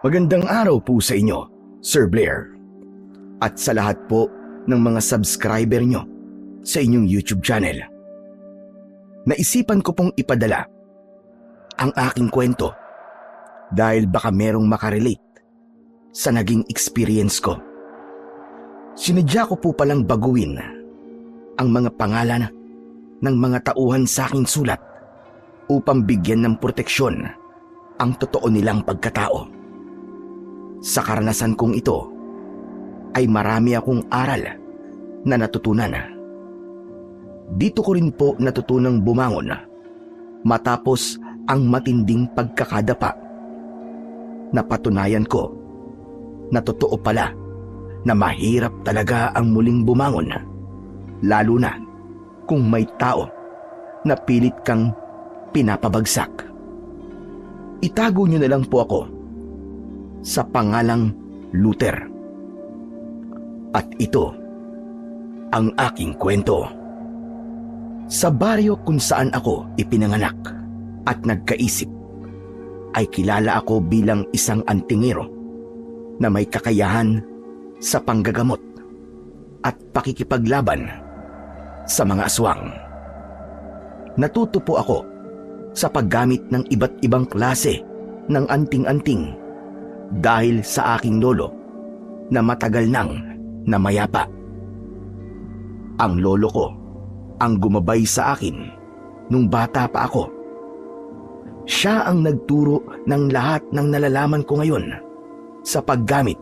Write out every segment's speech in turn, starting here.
Magandang araw po sa inyo, Sir Blair. At sa lahat po ng mga subscriber nyo sa inyong YouTube channel. Naisipan ko pong ipadala ang aking kwento dahil baka merong makarelate sa naging experience ko. Sinadya ko po palang baguhin ang mga pangalan ng mga tauhan sa aking sulat upang bigyan ng proteksyon ang totoo nilang pagkatao. Sa karanasan kong ito ay marami akong aral na natutunan. Dito ko rin po natutunang bumangon matapos ang matinding pagkakadapa. Napatunayan ko na totoo pala na mahirap talaga ang muling bumangon, lalo na kung may tao na pilit kang pinapabagsak. Itago niyo na lang po ako sa pangalang Luther. At ito ang aking kwento. Sa baryo kung saan ako ipinanganak at nagkaisip, ay kilala ako bilang isang antingero na may kakayahan sa panggagamot at pakikipaglaban sa mga aswang. Natuto po ako sa paggamit ng iba't ibang klase ng anting-anting dahil sa aking lolo na matagal nang namayapa. Ang lolo ko ang gumabay sa akin nung bata pa ako. Siya ang nagturo ng lahat ng nalalaman ko ngayon sa paggamit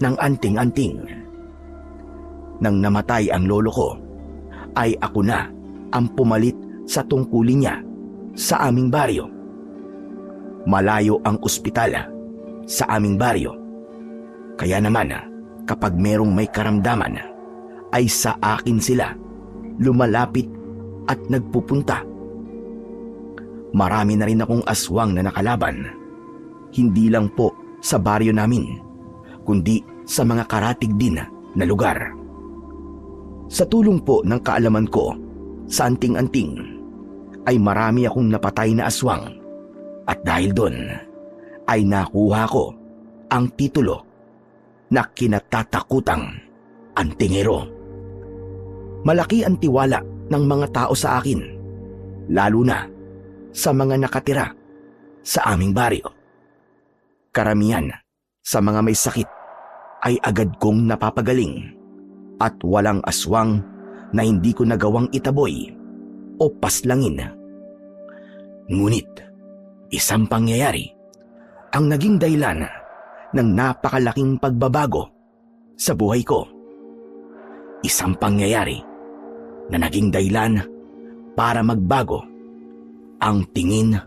ng anting-anting. Nang namatay ang lolo ko, ay ako na ang pumalit sa tungkulin niya sa aming baryo. Malayo ang ospital sa aming baryo. Kaya naman, kapag merong may karamdaman, ay sa akin sila lumalapit at nagpupunta. Marami na rin akong aswang na nakalaban, hindi lang po sa baryo namin, kundi sa mga karatig din na lugar. Sa tulong po ng kaalaman ko sa anting-anting, ay marami akong napatay na aswang, at dahil doon, ay nakuha ko ang titulo na kinatatakutang antingero. Malaki ang tiwala ng mga tao sa akin, lalo na sa mga nakatira sa aming baryo. Karamihan sa mga may sakit ay agad kong napapagaling at walang aswang na hindi ko nagawang itaboy o paslangin. Ngunit isang pangyayari ang naging dahilan ng napakalaking pagbabago sa buhay ko. Isang pangyayari na naging dahilan para magbago ang tingin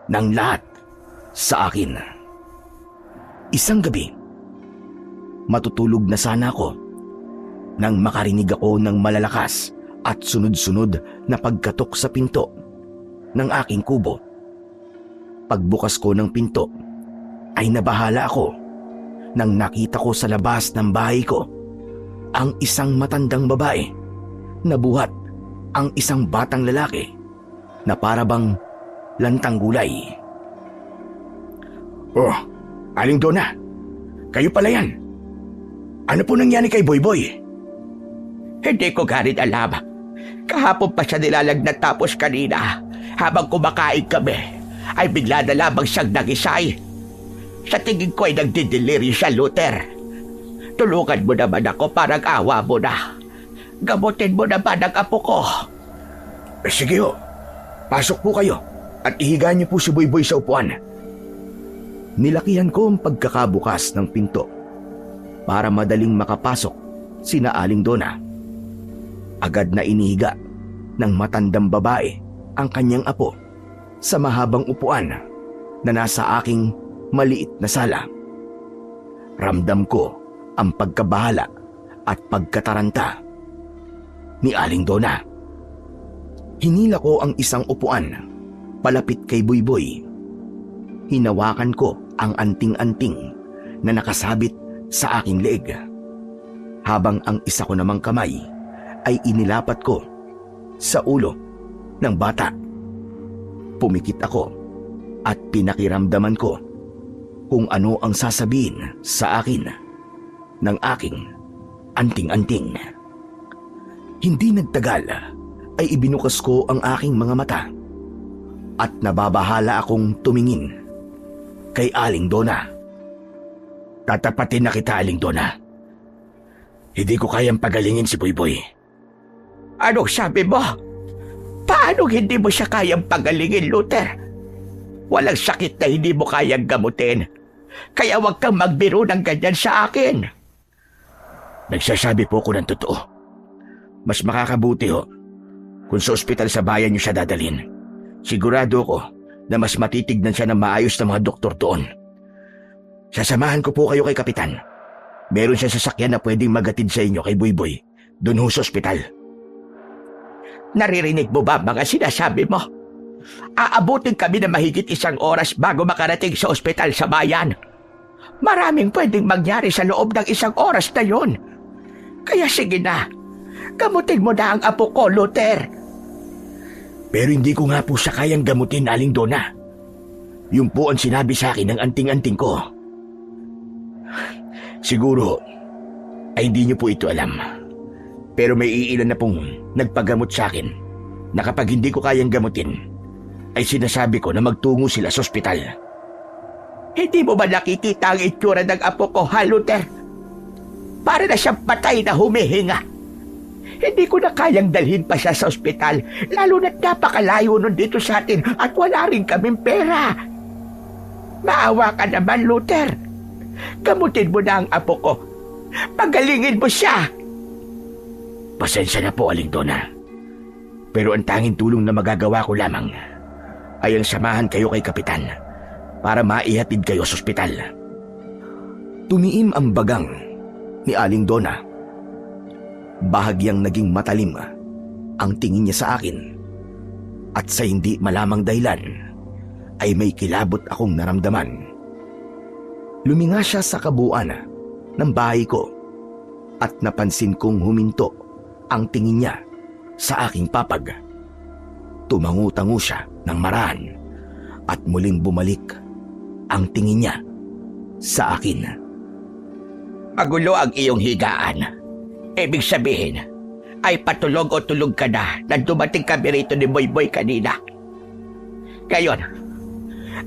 ng lahat sa akin. Isang gabi, matutulog na sana ako nang makarinig ako ng malalakas at sunod-sunod na pagkatok sa pinto ng aking kubo. Pagbukas ko ng pinto, ay nabahala ako nang nakita ko sa labas ng bahay ko ang isang matandang babae na buhat ang isang batang lalaki na parabang lantang gulay. "Oh, Aling Donna, kayo pala yan. Ano po nangyari kay Boyboy?" Hindi ko garit alam. Kahapon pa siya nilalagnat, tapos kanina, habang kumakain kami, ay bigla na lamang siyang nagisay. Sa tingin ko ay nagdideliri siya, Luther. Tulungan mo naman ako, parang awa mo na. Gamutin mo naman ang apo ko. Sige ho, pasok po kayo at ihiga niyo po si Boyboy sa upuan. Nilakihan ko ang pagkakabukas ng pinto para madaling makapasok sina Aling Donna. Agad na inihiga ng matandang babae ang kanyang apo sa mahabang upuan na nasa aking maliit na sala. Ramdam ko ang pagkabahala at pagkataranta ni Aling Donna. Hinila ko ang isang upuan palapit kay Boyboy. Hinawakan ko ang anting-anting na nakasabit sa aking leeg, habang ang isa ko namang kamay ay inilapat ko sa ulo ng bata. Pumikit ako at pinakiramdaman ko kung ano ang sasabihin sa akin ng aking anting-anting. Hindi nagtagal ay ibinukas ko ang aking mga mata at nababahala akong tumingin kay Aling Donna. Tatapatin na kita, Aling Donna. Hindi ko kayang pagalingin si Boyboy. Anong sabi mo? Paano hindi mo siya kayang pagalingin, Luther? Walang sakit na hindi mo kayang gamutin. Kaya huwag kang magbiro ng ganyan sa akin. Nagsasabi po ko ng totoo. Mas makakabuti ho kung sa ospital sa bayan niyo siya dadalhin. Sigurado ko na mas matitignan siya ng maayos na mga doktor doon. Sasamahan ko po kayo kay Kapitan. Meron siya sasakyan na pwedeng magatid sa inyo kay Boyboy doon ho sa ospital. Naririnig mo ba mga sinasabi mo? Aabutin kami na mahigit 1 oras bago makarating sa ospital sa bayan. Maraming pwedeng mangyari sa loob ng 1 oras na yon. Kaya sige na, gamutin mo na ang apo ko, Luther. Pero hindi ko nga po siya kayang gamutin, Aling Donna. Yun po ang sinabi sa akin ng anting-anting ko. Siguro ay hindi niyo po ito alam. Pero may iilan na pong nagpagamot sa akin na kapag hindi ko kayang gamutin, ay sinasabi ko na magtungo sila sa ospital. Hindi mo ba nakikita ang itsura ng apo ko, ha, Luther? Para na siyang patay na humihinga. Hindi ko na kayang dalhin pa siya sa ospital, lalo na't napakalayo nun dito sa atin at wala rin kaming pera. Maawa ka naman, Luther. Gamutin mo na ang apo ko. Pagalingin mo siya. Pasensya na po, Aling Donna. Pero ang tanging tulong na magagawa ko lamang ay ang samahan kayo kay Kapitan para maihatid kayo sa ospital. Tumiim ang bagang ni Aling Donna. Bahagyang naging matalim ang tingin niya sa akin at sa hindi malamang dahilan ay may kilabot akong naramdaman. Luminga siya sa kabuuan ng bahay ko at napansin kong huminto ang tingin niya sa aking papag. Tumangu-tango siya ng maraan at muling bumalik ang tingin niya sa akin. Magulo ang iyong higaan. Ibig sabihin, ay patulog o tulog ka na dumating kami rito ni Boyboy kanina. Ngayon,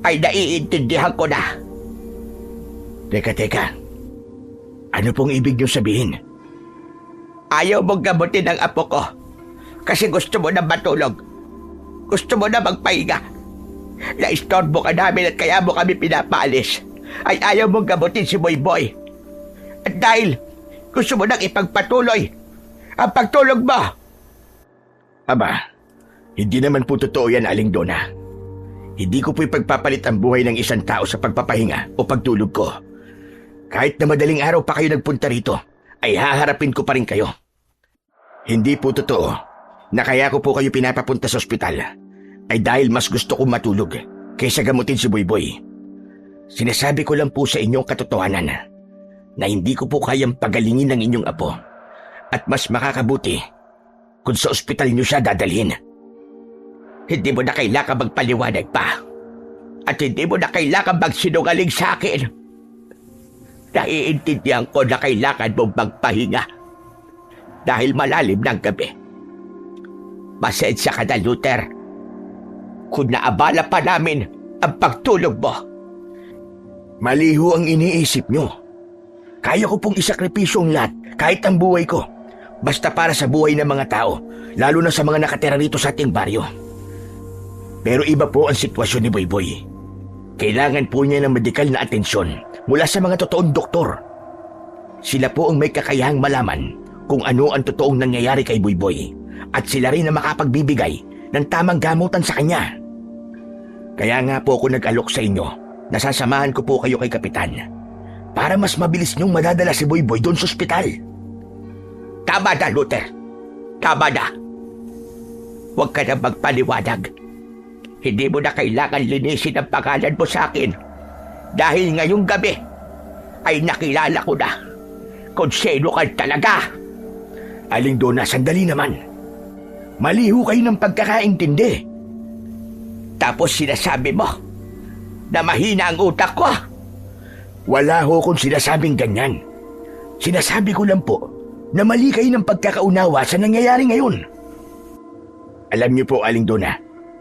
ay naiintindihan ko na. Teka. Ano pong ibig niyo sabihin? Ayaw mong gamutin ang apo ko kasi gusto mo na matulog. Gusto mo na magpahinga. Na-istorbo ka namin at kaya mo kami pinapaalis. Ay ayaw mong gamutin si Boyboy. At dahil gusto mo nang ipagpatuloy ang pagtulog mo. Aba, hindi naman po totoo yan, Aling Donna. Hindi ko po ipagpapalit ang buhay ng isang tao sa pagpapahinga o pagtulog ko. Kahit na madaling araw pa kayo nagpunta rito, ay haharapin ko pa rin kayo. Hindi po totoo na kaya ko po kayo pinapapunta sa ospital ay dahil mas gusto kong matulog kaysa gamutin si Boyboy. Sinasabi ko lang po sa inyong katotohanan na hindi ko po kayang pagalingin ng inyong apo at mas makakabuti kung sa ospital niyo siya dadalhin. Hindi mo na kailangan magpaliwanag pa at hindi mo na kailangan magsinungaling sa akin. Naiintindihan ko na kailangan mong magpahinga dahil malalim ng gabi. Pasensya ka na, Luther, kung naabala pa namin ang pagtulog mo. Maliho ang iniisip nyo. Kaya ko pong isakripisyo ang lahat, kahit ang buhay ko, basta para sa buhay ng mga tao, lalo na sa mga nakatira rito sa ating baryo. Pero iba po ang sitwasyon ni Boyboy. Kailangan po niya ng medikal na atensyon mula sa mga totoong doktor. Sila po ang may kakayahang malaman kung ano ang totoong nangyayari kay Boyboy at sila rin ang makapagbibigay ng tamang gamutan sa kanya. Kaya nga po ako nag-alok sa inyo na sasamahan ko po kayo kay Kapitan para mas mabilis niyong madadala si Boyboy doon sa ospital. Tama na, Luther. Tama na. Huwag ka na magpaliwanag. Hindi mo na kailangan linisin ang pangalan mo sa akin dahil ngayong gabi ay nakilala ko na kung sino ka talaga. Aling Donna, sandali naman. Maliho kayo ng pagkakaintindi. Tapos sinasabi mo na mahina ang utak ko. Wala ho kung sinasabing ganyan. Sinasabi ko lang po na mali kayo ng pagkakaunawa sa nangyayari ngayon. Alam niyo po, Aling Dona,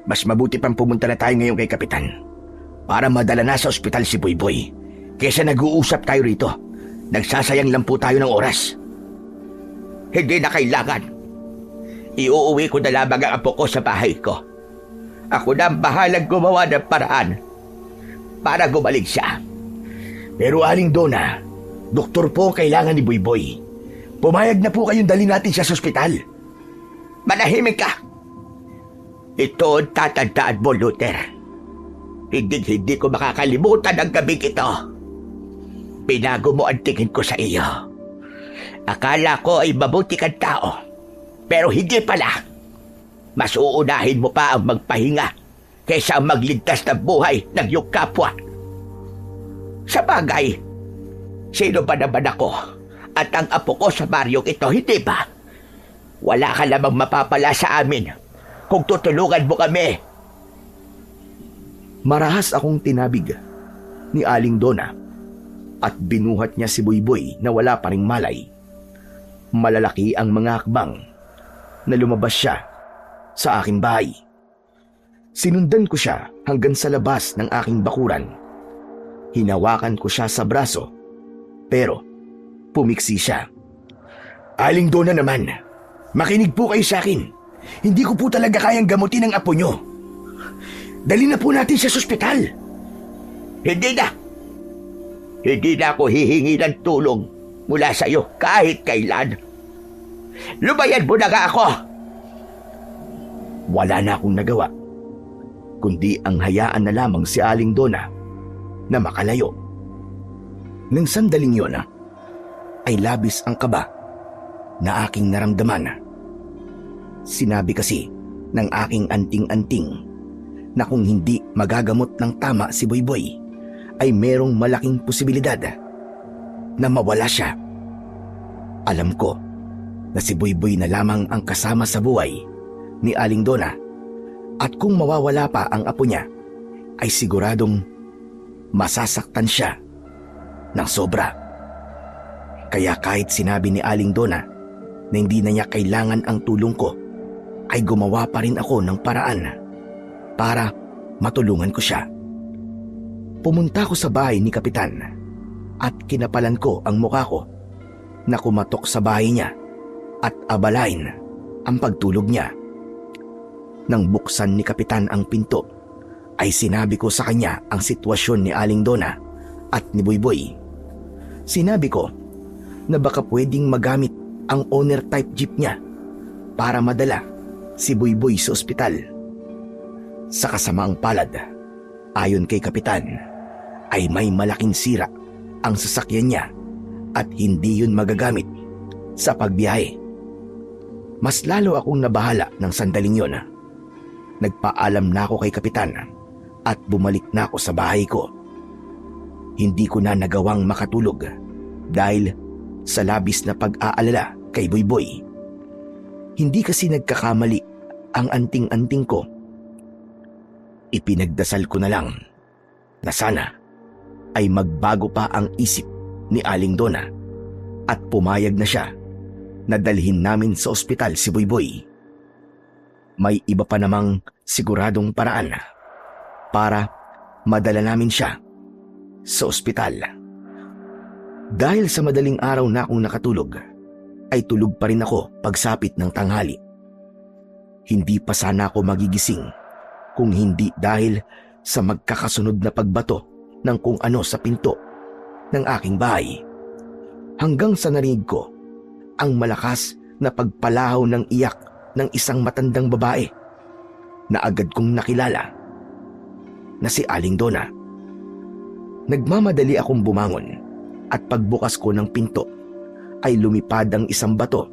mas mabuti pang pumunta na tayo ngayon kay Kapitan para madala na sa ospital si Boyboy kesa nag-uusap tayo rito. Nagsasayang lang po tayo ng oras. Hindi na kailangan. Iuuwi ko na lamang ang apo ko sa bahay ko. Ako na ang bahalang gumawa ng paraan para gumaling siya. Pero Aling Dona, doktor po ang kailangan ni Boyboy. Pumayag na po kayong dali natin siya sa ospital. Manahimik ka! Ito ang tatandaan mo, Luther. Hindi ko makakalimutan ang gabing ito. Binago mo ang tingin ko sa iyo. Akala ko ay mabuti kang tao. Pero hindi pala. Mas uunahin mo pa ang magpahinga kaysa ang magligtas ng buhay ng iyong kapwa. Sa bagay, sino ba naman ako at ang apo ko sa baryong ito, hindi ba? Wala ka lamang mapapala sa amin kung tutulungan mo kami. Marahas akong tinabig ni Aling Dona at binuhat niya si Boyboy na wala pa ring malay. Malalaki ang mga hakbang na lumabas siya sa aking bahay. Sinundan ko siya hanggang sa labas ng aking bakuran. Hinawakan ko siya sa braso pero pumiksi siya. Aling Dona naman, makinig po kayo sa akin. Hindi ko po talaga kayang gamutin ang apo nyo. Dali na po natin siya sa ospital. Hindi na. Hindi na ako hihingi ng tulong mula sa iyo kahit kailan. Lumayan mo na nga ako. Wala na akong nagawa, kundi ang hayaan na lamang si Aling Dona na makalayo. Nang sandaling yun, ay labis ang kaba na aking naramdaman. Sinabi kasi ng aking anting-anting na kung hindi magagamot ng tama si Boyboy, ay merong malaking posibilidad na mawala siya. Alam ko na si Boyboy na lamang ang kasama sa buhay ni Aling Dona at kung mawawala pa ang apo niya, ay siguradong masasaktan siya ng sobra. Kaya kahit sinabi ni Aling Dona na hindi na niya kailangan ang tulong ko, ay gumawa pa rin ako ng paraan para matulungan ko siya. Pumunta ko sa bahay ni Kapitan at kinapalan ko ang mukha ko na kumatok sa bahay niya at abalain ang pagtulog niya. Nang buksan ni Kapitan ang pinto, ay sinabi ko sa kanya ang sitwasyon ni Aling Dona at ni Boyboy. Sinabi ko na baka pwedeng magamit ang owner type jeep niya para madala si Boyboy sa ospital. Sa kasamaang palad, ayon kay Kapitan, ay may malaking sira ang sasakyan niya at hindi yun magagamit sa pagbiyahe. Mas lalo akong nabahala ng sandaling yun. Nagpaalam na ako kay Kapitan at bumalik na ako sa bahay ko. Hindi ko na nagawang makatulog dahil sa labis na pag-aalala kay Boyboy. Hindi kasi nagkakamali ang anting-anting ko. Ipinagdasal ko na lang na sana ay magbago pa ang isip ni Aling Dona at pumayag na siya na dalhin namin sa ospital si Boyboy. May iba pa namang siguradong paraan para madala namin siya sa ospital. Dahil sa madaling araw na akong nakatulog, ay tulog pa rin ako pagsapit ng tanghali. Hindi pa sana ako magigising kung hindi dahil sa magkakasunod na pagbato ng kung ano sa pinto ng aking bahay. Hanggang sa narinig ko ang malakas na pagpalahaw ng iyak ng isang matandang babae na agad kong nakilala na si Aling Dona. Nagmamadali akong bumangon at pagbukas ko ng pinto ay lumipad ang isang bato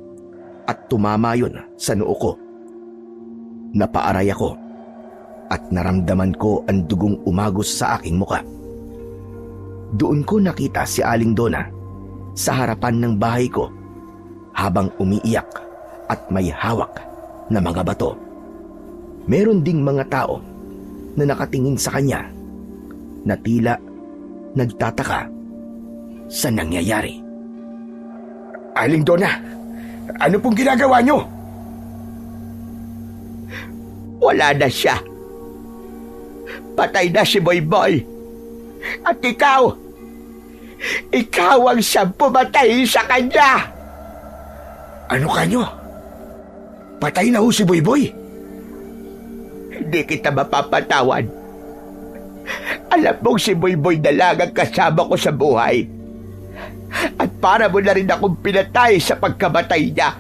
at tumama yun sa noo ko. Napaaray ako at naramdaman ko ang dugong umagos sa aking muka. Doon ko nakita si Aling Dona sa harapan ng bahay ko habang umiiyak at may hawak na mga bato. Meron ding mga tao na nakatingin sa kanya na tila nagtataka sa nangyayari. Aling Donna, ano pong ginagawa niyo? Wala na siya. Patay na si Boyboy. At ikaw ang siyang pumatay sa kanya. Ano kanyo? Patay na ho si Boyboy. Hindi kita mapapatawad. Alam mong si Boyboy na lang ang kasama ko sa buhay. At para mo na rin akong pinatay sa pagkamatay niya.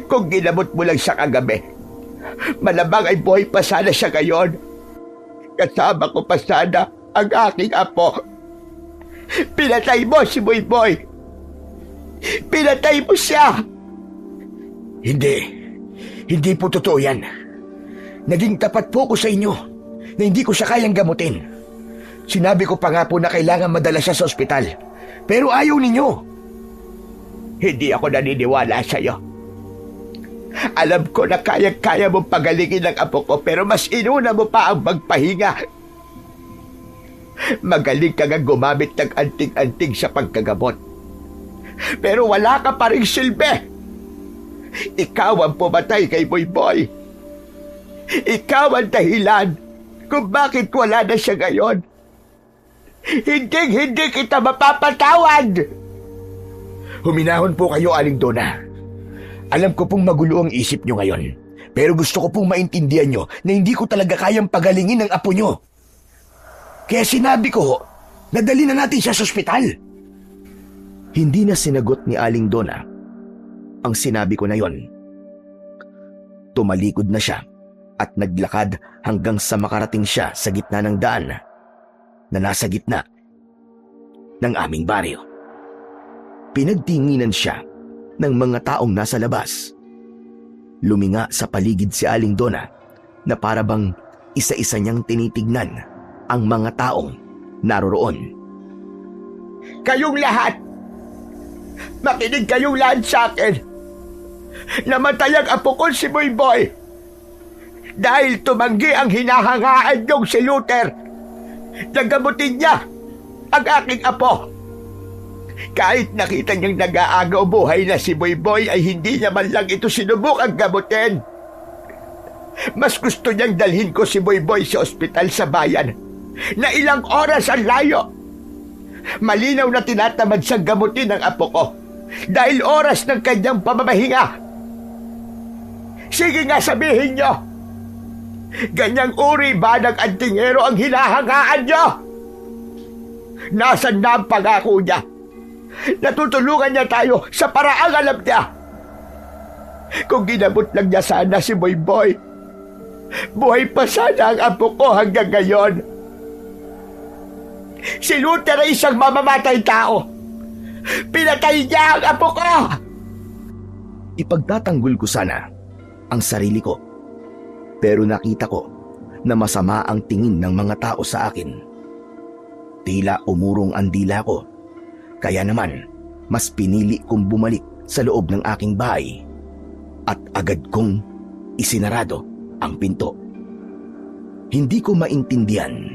Kung ginamot mo lang siya kagabi, malamang ay buhay pa sana siya ngayon. Kasama ko pa sana ang aking apo. Pinatay mo si Boyboy. Pinatay mo siya. Hindi po totoo yan. Naging tapat po ko sa inyo na hindi ko siya kayang gamutin. Sinabi ko pa nga po na kailangan madala siya sa ospital. Pero ayaw ninyo. Hindi ako naniniwala sa'yo. Alam ko na kaya-kaya mong pagalingin ang apo ko, pero mas inuna mo pa ang magpahinga. Magaling ka nga gumamit ng anting-anting sa pagkagamot. Pero wala ka pa rin silbi. Ikaw ang pumatay kay Boyboy. Ikaw ang dahilan kung bakit wala na siya ngayon. Hindi kita mapapatawad. Huminahon po kayo, Aling Donna. Alam ko pong magulo ang isip nyo ngayon. Pero gusto ko pong maintindihan nyo na hindi ko talaga kayang pagalingin ang apo nyo. Kaya sinabi ko, nadali na natin siya sa ospital. Hindi na sinagot ni Aling Donna ang sinabi ko na yon. Tumalikod na siya at naglakad hanggang sa makarating siya sa gitna ng daan na nasa gitna ng aming baryo. Pinagtinginan siya ng mga taong nasa labas. Luminga sa paligid si Aling Donna na para bang isa-isa niyang tinitignan ang mga taong naroroon. Kayong lahat! Makinig kayong lahat sa akin! Namatay ang apo ko si Boyboy dahil tumanggi ang hinahangaan niyong si Luther. Nagamutin niya ang aking apo. Kahit nakita niyang nag-aagaw buhay na si Boyboy ay hindi niya man lang ito sinubukang gamutin. Mas gusto niyang dalhin ko si Boyboy sa ospital sa bayan na ilang oras ang layo. Malinaw na tinatamad siyang gamutin ang apo ko dahil oras ng kanyang pamamahinga. Sige nga, sabihin niyo, ganyang uri ba ng antingero ang hinahangaan niyo? Nasaan na ang pangako niya? Natutulungan niya tayo sa paraang alam niya. Kung ginamot lang niya sana si Boyboy, buhay pa sana ang apo ko hanggang ngayon. Si Luther ay isang mamamatay tao. Pinatay niya ang apo ko. Ipagtatanggol ko sana ang sarili ko, pero nakita ko na masama ang tingin ng mga tao sa akin. Tila umurong ang dila ko, kaya naman mas pinili kong bumalik sa loob ng aking bahay at agad kong isinarado ang pinto. Hindi ko maintindihan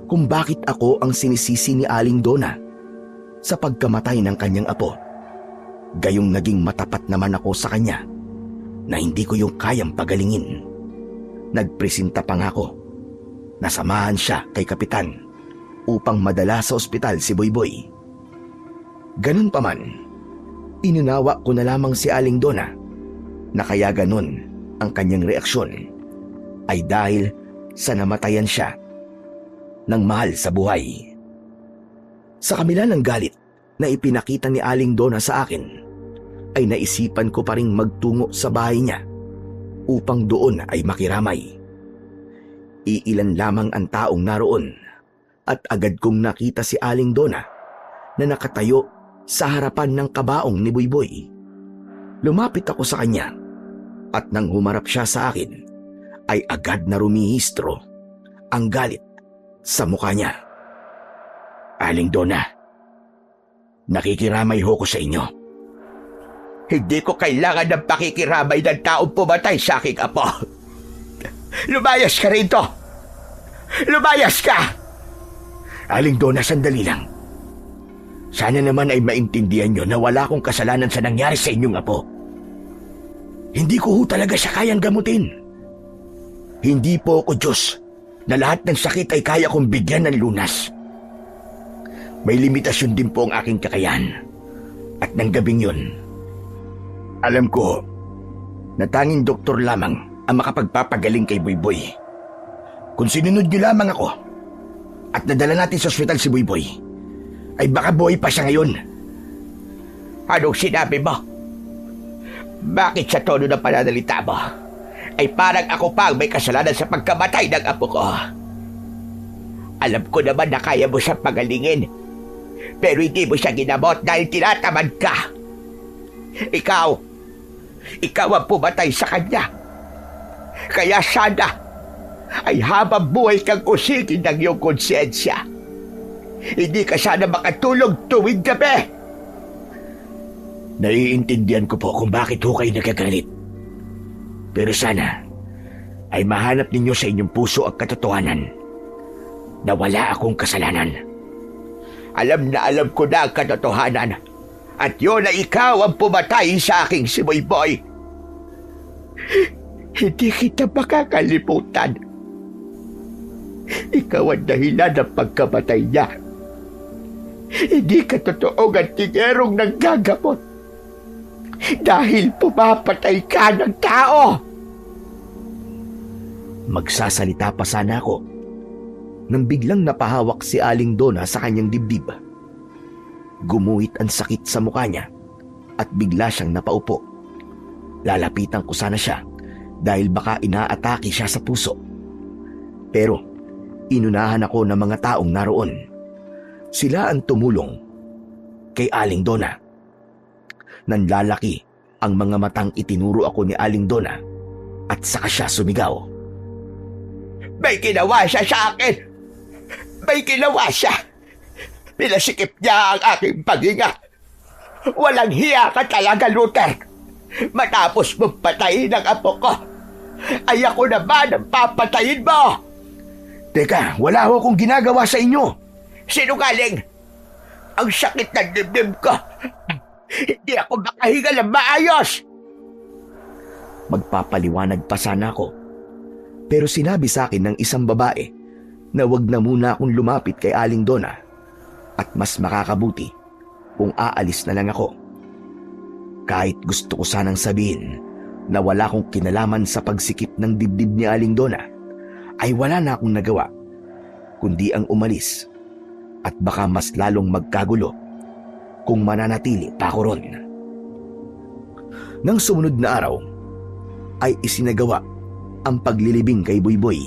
kung bakit ako ang sinisisi ni Aling Donna sa pagkamatay ng kanyang apo. Gayong naging matapat naman ako sa kanya na hindi ko yung kayang pagalingin. Nagpresenta pa nga ako na samahan siya kay Kapitan upang madala sa ospital si Boyboy. Ganun pa man, inunawa ko na lamang si Aling Donna na kaya ganun ang kanyang reaksyon ay dahil sa namatayan siya ng mahal sa buhay. Sa kabila ng galit na ipinakita ni Aling Donna sa akin, ay naisipan ko pa ring magtungo sa bahay niya upang doon ay makiramay. Iilan lamang ang taong naroon at agad kong nakita si Aling Donna na nakatayo sa harapan ng kabaong ni Boyboy. Lumapit ako sa kanya at nang humarap siya sa akin ay agad na rumihistro ang galit sa mukha niya. Aling Donna, nakikiramay ho ko sa inyo. Hindi ko kailangan ng pakikiramay ng taong pumatay sa aking apo. Lumayas ka rito! Lumayas ka! Aling Donna, sandali lang. Sana naman ay maintindihan nyo na wala akong kasalanan sa nangyari sa inyong apo. Hindi ko ho talaga siya kayang gamutin. Hindi po ako Diyos na lahat ng sakit ay kaya kong bigyan ng lunas. May limitasyon din po ang aking kakayahan. At ng gabing yun, alam ko na tanging doktor lamang ang makapagpapagaling kay Buyboy. Kung sinunod niyo lamang ako at nadala natin sa ospital si Buyboy, ay baka buhay pa siya ngayon. Anong sinabi mo? Bakit sa tono ng pananalita mo ay parang ako pa ang may kasalanan sa pagkamatay ng apo ko? Alam ko naman na kaya mo siyang pagalingin, pero hindi mo siya ginamot dahil tinatamad ka. Ikaw ang pumatay sa kanya. Kaya sana ay habang buhay kang usigin ng iyong konsensya. Hindi ka sana makatulog tuwing gabi. Naiintindihan ko po kung bakit ho kayo nagagalit. Pero sana ay mahanap ninyo sa inyong puso ang katotohanan na wala akong kasalanan. Alam na alam ko na ang katotohanan at yun na ikaw ang pumatay sa aking si Buyboy. Hindi kita makakalimutan. Ikaw ang dahilan ng pagkamatay niya. Hindi ka totoong antigerong nanggagamot dahil pumapatay ka ng tao. Magsasalita pa sana ako nang biglang napahawak si Aling Donna sa kanyang dibdib. Gumuhit ang sakit sa mukha niya at bigla siyang napaupo. Lalapitan ko sana siya dahil baka inaatake siya sa puso. Pero inunahan ako ng mga taong naroon. Sila ang tumulong kay Aling Donna. Nanlalaki ang mga matang itinuro ako ni Aling Donna at saka siya sumigaw. May ginawa siya sa akin! May ginawa siya! Pinasikip niya ang aking paghinga! Walang hiya ka talaga, Luther! Matapos mong patayin ang apo ko, ay ako naman ang papatayin mo! Teka, wala ho akong ginagawa sa inyo. Sinungaling! Ang sakit ng dibdib ko! Hindi ako makahinga ng maayos! Magpapaliwanag pa sana ako. Pero sinabi sa akin ng isang babae na wag na muna akong lumapit kay Aling Donna at mas makakabuti kung aalis na lang ako. Kahit gusto ko sanang sabihin na wala akong kinalaman sa pagsikip ng dibdib ni Aling Donna, ay wala na akong nagawa kundi ang umalis at baka mas lalong magkagulo kung mananatili pa ako ron. Nang sumunod na araw ay isinagawa ang paglilibing kay Buyboy.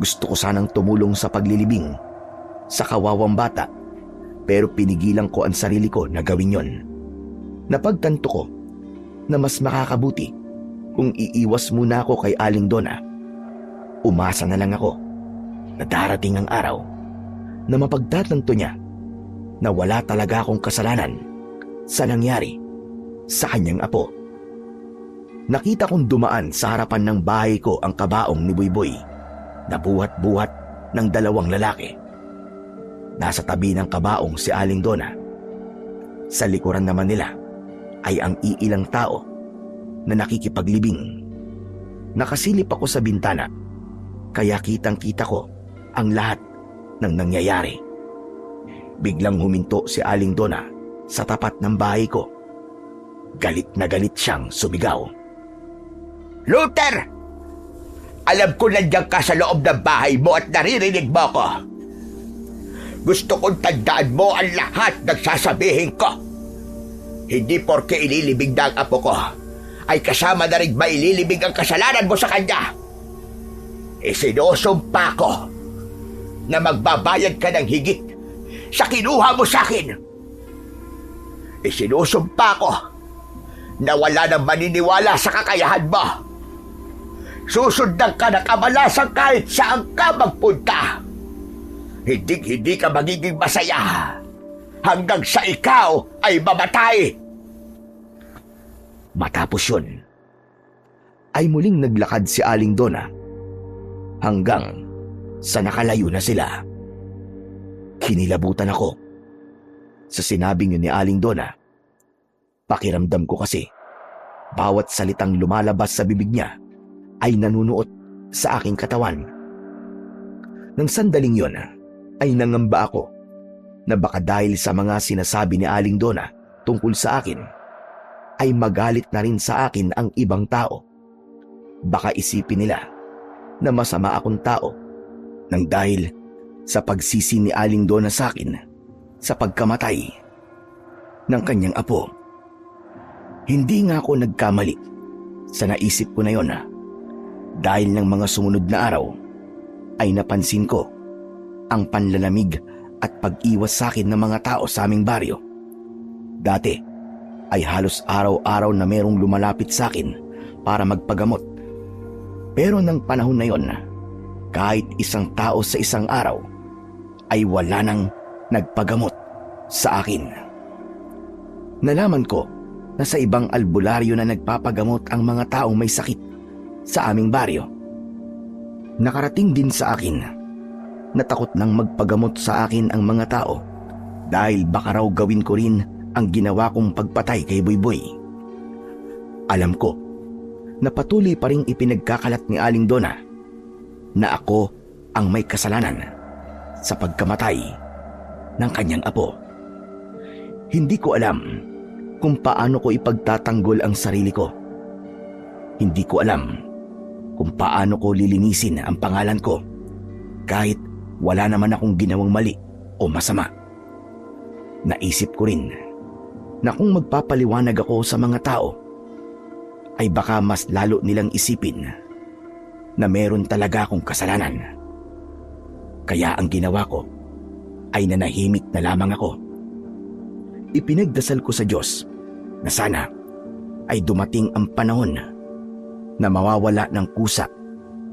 Gusto ko sanang tumulong sa paglilibing sa kawawang bata, pero pinigilan ko ang sarili ko na gawin yon. Napagtanto ko na mas makakabuti kung iiwas muna ako kay Aling Donna. Umasa na lang ako na darating ang araw na mapagtatanto niya na wala talaga akong kasalanan sa nangyari sa kanyang apo. Nakita kong dumaan sa harapan ng bahay ko ang kabaong ni Buyboy na buhat-buhat ng dalawang lalaki. Nasa tabi ng kabaong si Aling Donna. Sa likuran naman nila ay ang iilang tao na nakikipaglibing. Nakasilip ako sa bintana kaya kitang-kita ko ang lahat ng nangyayari. Biglang huminto si Aling Donna sa tapat ng bahay ko. Galit na galit siyang sumigaw. Luther! Alam ko nandiyan ka sa loob ng bahay mo at naririnig mo ko. Gusto kong tandaan mo ang lahat ng sasabihin ko. Hindi porke ililibing na ang apo ko, ay kasama na rin maililibing ang kasalanan mo sa kanya. Isinusumpa ko na magbabayad ka ng higit sa kinuha mo sa akin. Isinusumpa ko na wala nang maniniwala sa kakayahan mo. Susundan ka ng kamalasan kahit saan ka magpunta. Hindi ka magiging masaya hanggang sa ikaw ay mamatay. Matapos yun, ay muling naglakad si Aling Donna hanggang sa nakalayo na sila. Kinilabutan ako sa sinabing yun ni Aling Donna. Pakiramdam ko kasi, bawat salitang lumalabas sa bibig niya ay nanunuot sa aking katawan. Nang sandaling yon ay nangamba ako na baka dahil sa mga sinasabi ni Aling Donna tungkol sa akin, ay magalit na rin sa akin ang ibang tao. Baka isipin nila na masama akong tao nang dahil sa pagsisi ni Aling Donna sa akin sa pagkamatay ng kanyang apo. Hindi nga ako nagkamali sa naisip ko na yon dahil ng mga sumunod na araw ay napansin ko ang panlalamig at pag-iwas sa akin ng mga tao sa aming baryo. Dati ay halos araw-araw na merong lumalapit sa akin para magpagamot. Pero ng panahon na yon, kahit isang tao sa isang araw ay wala nang nagpagamot sa akin. Nalaman ko na sa ibang albularyo na nagpapagamot ang mga taong may sakit sa aming baryo. Nakarating din sa akin na takot nang magpagamot sa akin ang mga tao dahil baka raw gawin ko rin ang ginawa kong pagpatay kay Buyboy. Alam ko na patuloy pa rin ipinagkakalat ni Aling Donna na ako ang may kasalanan sa pagkamatay ng kanyang apo. Hindi ko alam kung paano ko ipagtatanggol ang sarili ko. Hindi ko alam kung paano ko lilinisin ang pangalan ko kahit wala naman akong ginawang mali o masama. Naisip ko rin na kung magpapaliwanag ako sa mga tao ay baka mas lalo nilang isipin na meron talaga akong kasalanan. Kaya ang ginawa ko ay nanahimik na lamang ako. Ipinagdasal ko sa Diyos na sana ay dumating ang panahon na mawawala ng kusa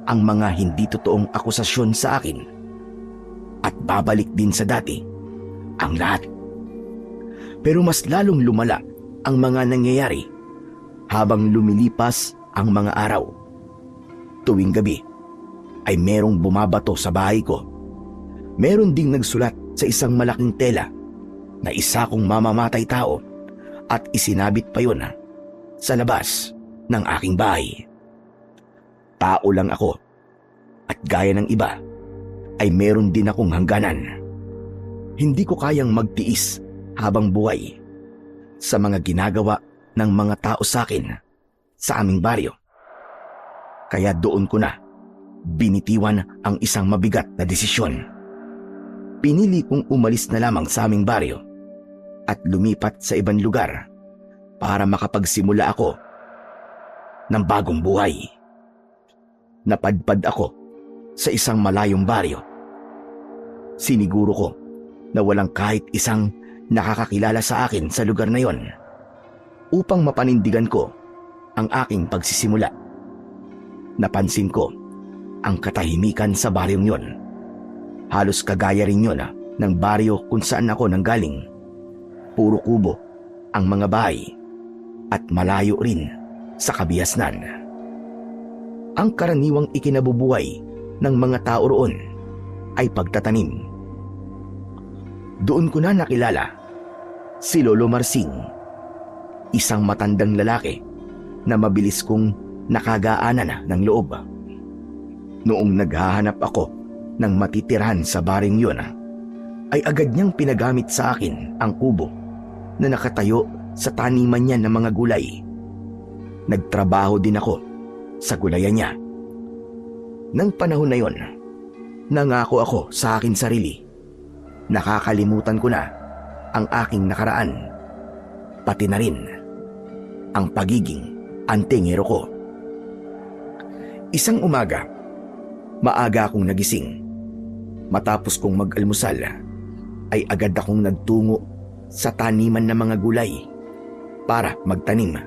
ang mga hindi totoong akusasyon sa akin at babalik din sa dati ang lahat. Pero mas lalong lumala ang mga nangyayari habang lumilipas ang mga araw. Tuwing gabi ay merong bumabato sa bahay ko. Meron ding nagsulat sa isang malaking tela na isa kong mamamatay tao at isinabit pa yun sa labas ng aking bahay. Tao lang ako at gaya ng iba ay meron din akong hangganan. Hindi ko kayang magtiis habang buhay sa mga ginagawa ng mga tao sa akin sa aming baryo. Kaya doon ko na binitiwan ang isang mabigat na desisyon. Pinili kong umalis na lamang sa aming baryo at lumipat sa ibang lugar para makapagsimula ako ng bagong buhay. Napadpad ako sa isang malayong baryo. Siniguro ko na walang kahit isang nakakakilala sa akin sa lugar na yon upang mapanindigan ko ang aking pagsisimula. Napansin ko ang katahimikan sa baryong yon. Halos kagaya rin yon ng baryo kung saan ako nanggaling. Puro kubo ang mga bahay at malayo rin sa kabiasnan. Ang karaniwang ikinabubuhay ng mga tao roon ay pagtatanim. Doon ko na nakilala si Lolo Marsing, isang matandang lalaki na mabilis kong nakagaanan ng loob. Noong naghahanap ako ng matitirhan sa baring yun, ay agad niyang pinagamit sa akin ang kubo na nakatayo sa taniman niya ng mga gulay. Nagtrabaho din ako sa gulayan niya. Nang panahon na yon, nangako ako sa akin sarili. Nakakalimutan ko na ang aking nakaraan, pati na rin ang pagiging antingero ko. Isang umaga, maaga akong nagising. Matapos kong mag-almusal, ay agad akong nagtungo sa taniman ng mga gulay para magtanim.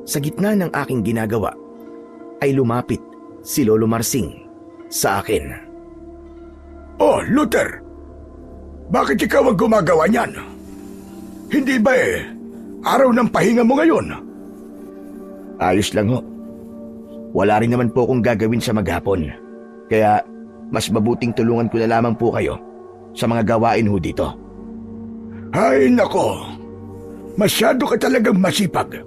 Sa gitna ng aking ginagawa, ay lumapit si Lolo Marsing sa akin. Oh, Luther! Bakit ikaw ang gumagawa niyan? Hindi ba araw ng pahinga mo ngayon? Ayos lang ho. Wala rin naman po akong gagawin sa maghapon. Kaya mas mabuting tulungan ko na lamang po kayo sa mga gawain ho dito. Ay nako, masyado ka talagang masipag.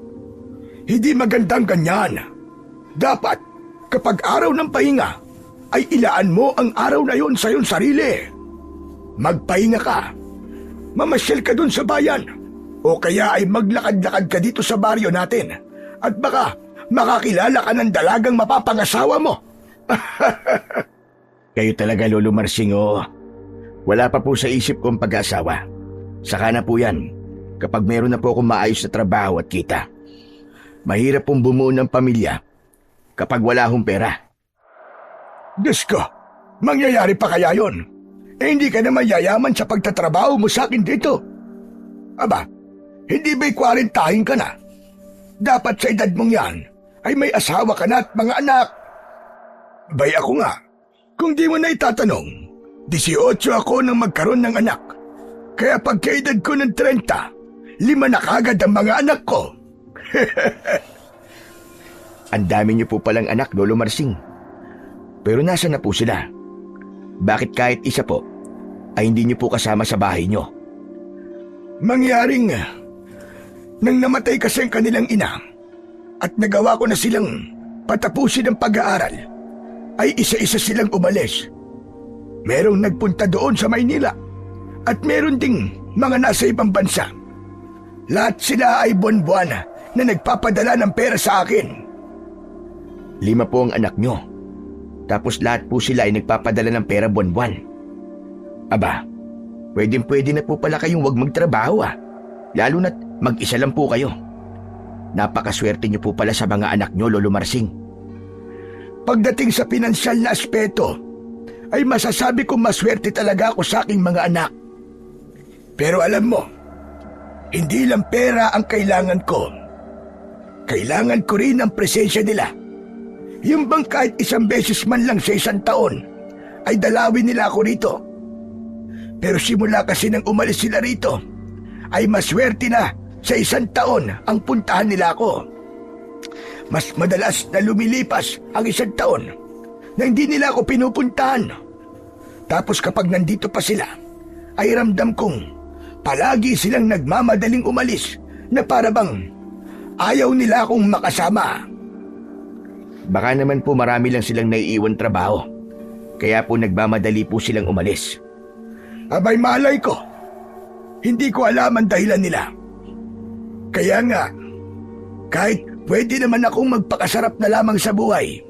Hindi magandang ganyan. Dapat, kapag araw ng pahinga, ay ilaan mo ang araw na yon sa iyong sarili. Magpahinga ka. Mamasyal ka dun sa bayan. O kaya ay maglakad-lakad ka dito sa baryo natin. At baka makakilala ka ng dalagang mapapangasawa mo. Kayo talaga, Lolo Marsing, oh. Wala pa po sa isip kong pag-asawa. Saka na po yan, kapag meron na po akong maayos na trabaho at kita. Mahirap pong bumuo ng pamilya kapag wala akong pera. Diyos ko, mangyayari pa kaya yon? Hindi ka naman yayaman sa pagtatrabaho mo sa akin dito. Aba, hindi ba'y 40 ka na? Dapat sa edad mong yan ay may asawa ka na at mga anak. Bay ako nga, kung di mo na itatanong, 18 ako nang magkaroon ng anak. Kaya pagkaedad ko ng 30, 5 na kagad ang mga anak ko. Ang dami niyo po palang anak, Lolo Marsing. Pero nasa na po sila? Bakit kahit isa po ay hindi niyo po kasama sa bahay niyo? Mangyaring nang namatay kasi ang kanilang ina at nagawa ko na silang patapusin ang pag-aaral, ay isa-isa silang umalis. Merong nagpunta doon sa Maynila at meron ding mga nasa ibang bansa. Lahat sila ay buwan-buwan na nagpapadala ng pera sa akin. 5 po ang anak niyo. Tapos lahat po sila ay nagpapadala ng pera buwan-buwan. Aba, pwedeng-pwede na po pala kayong wag magtrabaho ah. Lalo na't mag-isa lang po kayo. Napakaswerte niyo po pala sa mga anak niyo, Lolo Marsing. Pagdating sa pinansyal na aspeto, ay masasabi kong maswerte talaga ako sa aking mga anak. Pero alam mo, hindi lang pera ang kailangan ko. Kailangan ko rin ang presensya nila. Yung bang kahit isang beses man lang sa isang taon, ay dalawin nila ako rito. Pero simula kasi nang umalis sila rito, ay maswerte na sa isang taon ang puntahan nila ako. Mas madalas na lumilipas ang isang taon na hindi nila ako pinupuntahan. Tapos kapag nandito pa sila, ay ramdam kong palagi silang nagmamadaling umalis na para bang ayaw nila akong makasama. Baka naman po marami lang silang naiiwan trabaho. Kaya po nagmamadali po silang umalis. Abay malay ko, hindi ko alam ang dahilan nila. Kaya nga, kahit pwede naman akong magpakasarap na lamang sa buhay,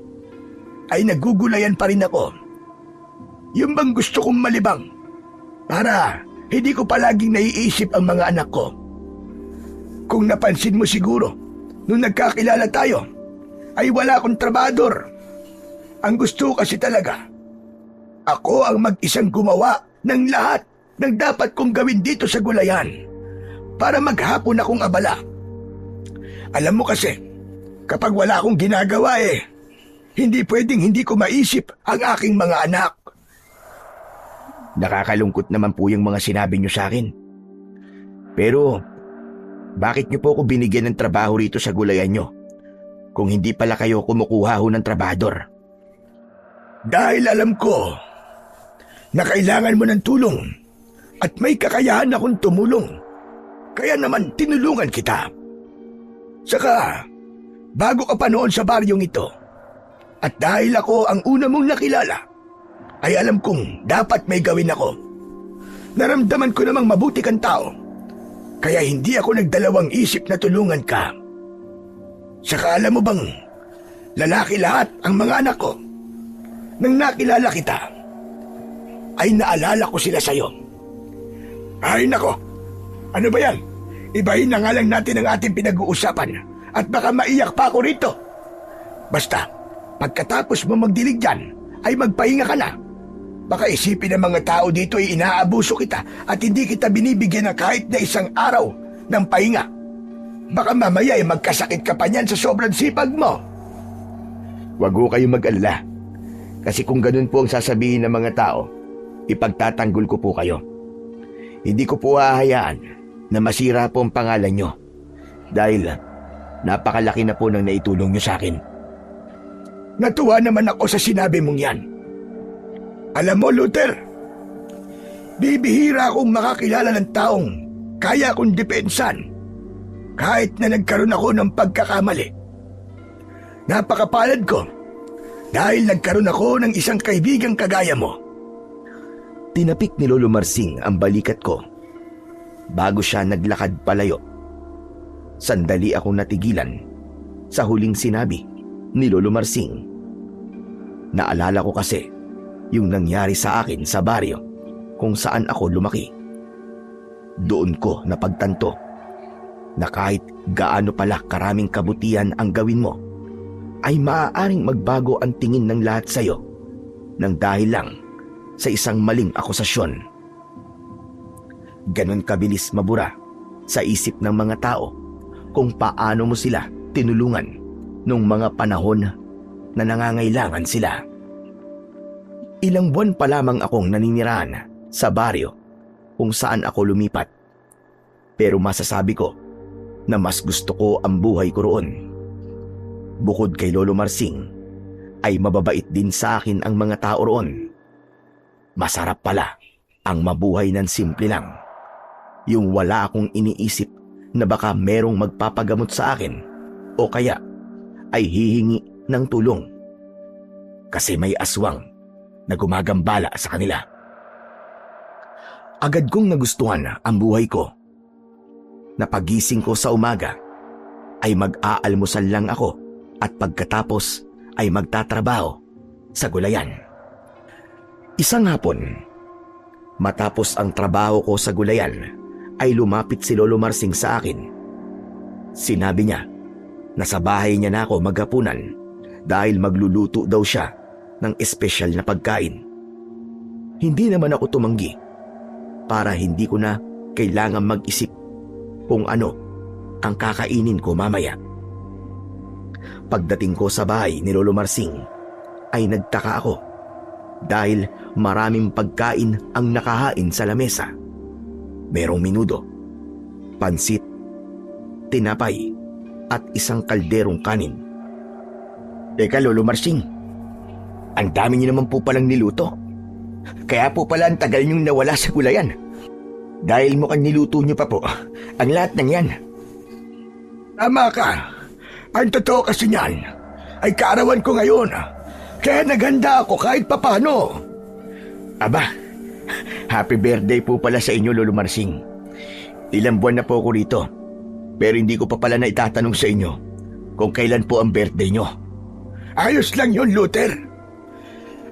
ay nagugulayan pa rin ako. Yung bang gusto kong malibang, para hindi ko palaging naiisip ang mga anak ko. Kung napansin mo siguro, nung nagkakilala tayo, ay wala akong trabador. Ang gusto kasi talaga, ako ang mag-isang gumawa ng lahat ng dapat kong gawin dito sa gulayan para maghapon akong abala. Alam mo kasi, kapag wala akong ginagawa hindi pwedeng hindi ko maisip ang aking mga anak. Nakakalungkot naman po yung mga sinabi niyo sa akin. Pero, bakit niyo po ako binigyan ng trabaho rito sa gulayan niyo? Kung hindi pala kayo kumukuha ho ng trabador. Dahil alam ko na kailangan mo ng tulong at may kakayahan akong tumulong. Kaya naman tinulungan kita. Saka, bago ka pa noon sa baryong ito, at dahil ako ang una mong nakilala, ay alam kong dapat may gawin ako. Naramdaman ko namang mabuti kang tao, kaya hindi ako nagdalawang isip na tulungan ka. Saka alam mo bang, lalaki lahat ang mga anak ko. Nang nakilala kita, ay naalala ko sila sa'yo. Ay nako, ano ba yan? Ibahin na nga lang natin ang ating pinag-uusapan at baka maiyak pa ako rito. Basta, pagkatapos mo magdilig dyan, ay magpahinga ka na. Baka isipin ng mga tao dito ay inaabuso kita at hindi kita binibigyan ng kahit na isang araw ng pahinga. Baka mamaya ay magkasakit ka pa niyan sa sobrang sipag mo. Wag ho kayong mag-alala. Kasi kung ganun po ang sasabihin ng mga tao, ipagtatanggol ko po kayo. Hindi ko po hahayaan na masira po ang pangalan nyo. Dahil napakalaki na po ng naitulong nyo sa akin. Natuwa naman ako sa sinabi mong yan. Alam mo, Luther, bibihira akong makakilala ng taong kaya kong depensan kahit na nagkaroon ako ng pagkakamali. Napakapalad ko dahil nagkaroon ako ng isang kaibigang kagaya mo. Tinapik ni Lolo Marsing ang balikat ko bago siya naglakad palayo. Sandali akong natigilan sa huling sinabi ni Lolo Marsing. Naalala ko kasi yung nangyari sa akin sa baryo kung saan ako lumaki. Doon ko napagtanto na kahit gaano pala karaming kabutihan ang gawin mo, ay maaaring magbago ang tingin ng lahat sa'yo nang dahil lang sa isang maling akusasyon. Ganon kabilis mabura sa isip ng mga tao kung paano mo sila tinulungan nung mga panahon na nangangailangan sila. Ilang buwan pa lamang akong naninirahan sa baryo kung saan ako lumipat. Pero masasabi ko na mas gusto ko ang buhay ko roon. Bukod kay Lolo Marsing, ay mababait din sa akin ang mga tao roon. Masarap pala ang mabuhay ng simple lang. Yung wala akong iniisip na baka merong magpapagamot sa akin o kaya ay hihingi ng tulong. Kasi may aswang na gumagambala sa kanila. Agad kong nagustuhan ang buhay ko. Napagising ko sa umaga ay mag-aalmusal lang ako at pagkatapos ay magtatrabaho sa gulayan. Isang hapon, matapos ang trabaho ko sa gulayan, ay lumapit si Lolo Marsing sa akin. Sinabi niya na sa bahay niya na ako maghapunan dahil magluluto daw siya ng espesyal na pagkain. Hindi naman ako tumanggi para hindi ko na kailangan mag-isip kung ano ang kakainin ko mamaya. Pagdating ko sa bahay ni Lolo Marsing ay nagtaka ako dahil maraming pagkain ang nakahain sa lamesa. Merong menudo, pansit, tinapay at isang kalderong kanin. Teka Lolo Marsing, ang dami niyo naman po palang niluto. Kaya po pala ang tagal niyong nawala sa gulayan. Dahil mukhang niluto niyo pa po ang lahat ng yan. Tama ka. Ang totoo kasi niyan ay kaarawan ko ngayon. Kaya naghanda ako kahit papano. Aba, happy birthday po pala sa inyo Lolo Marsing. Ilang buwan na po ako rito. Pero hindi ko pa pala na itatanong sa inyo kung kailan po ang birthday nyo. Ayos lang yun, Luther.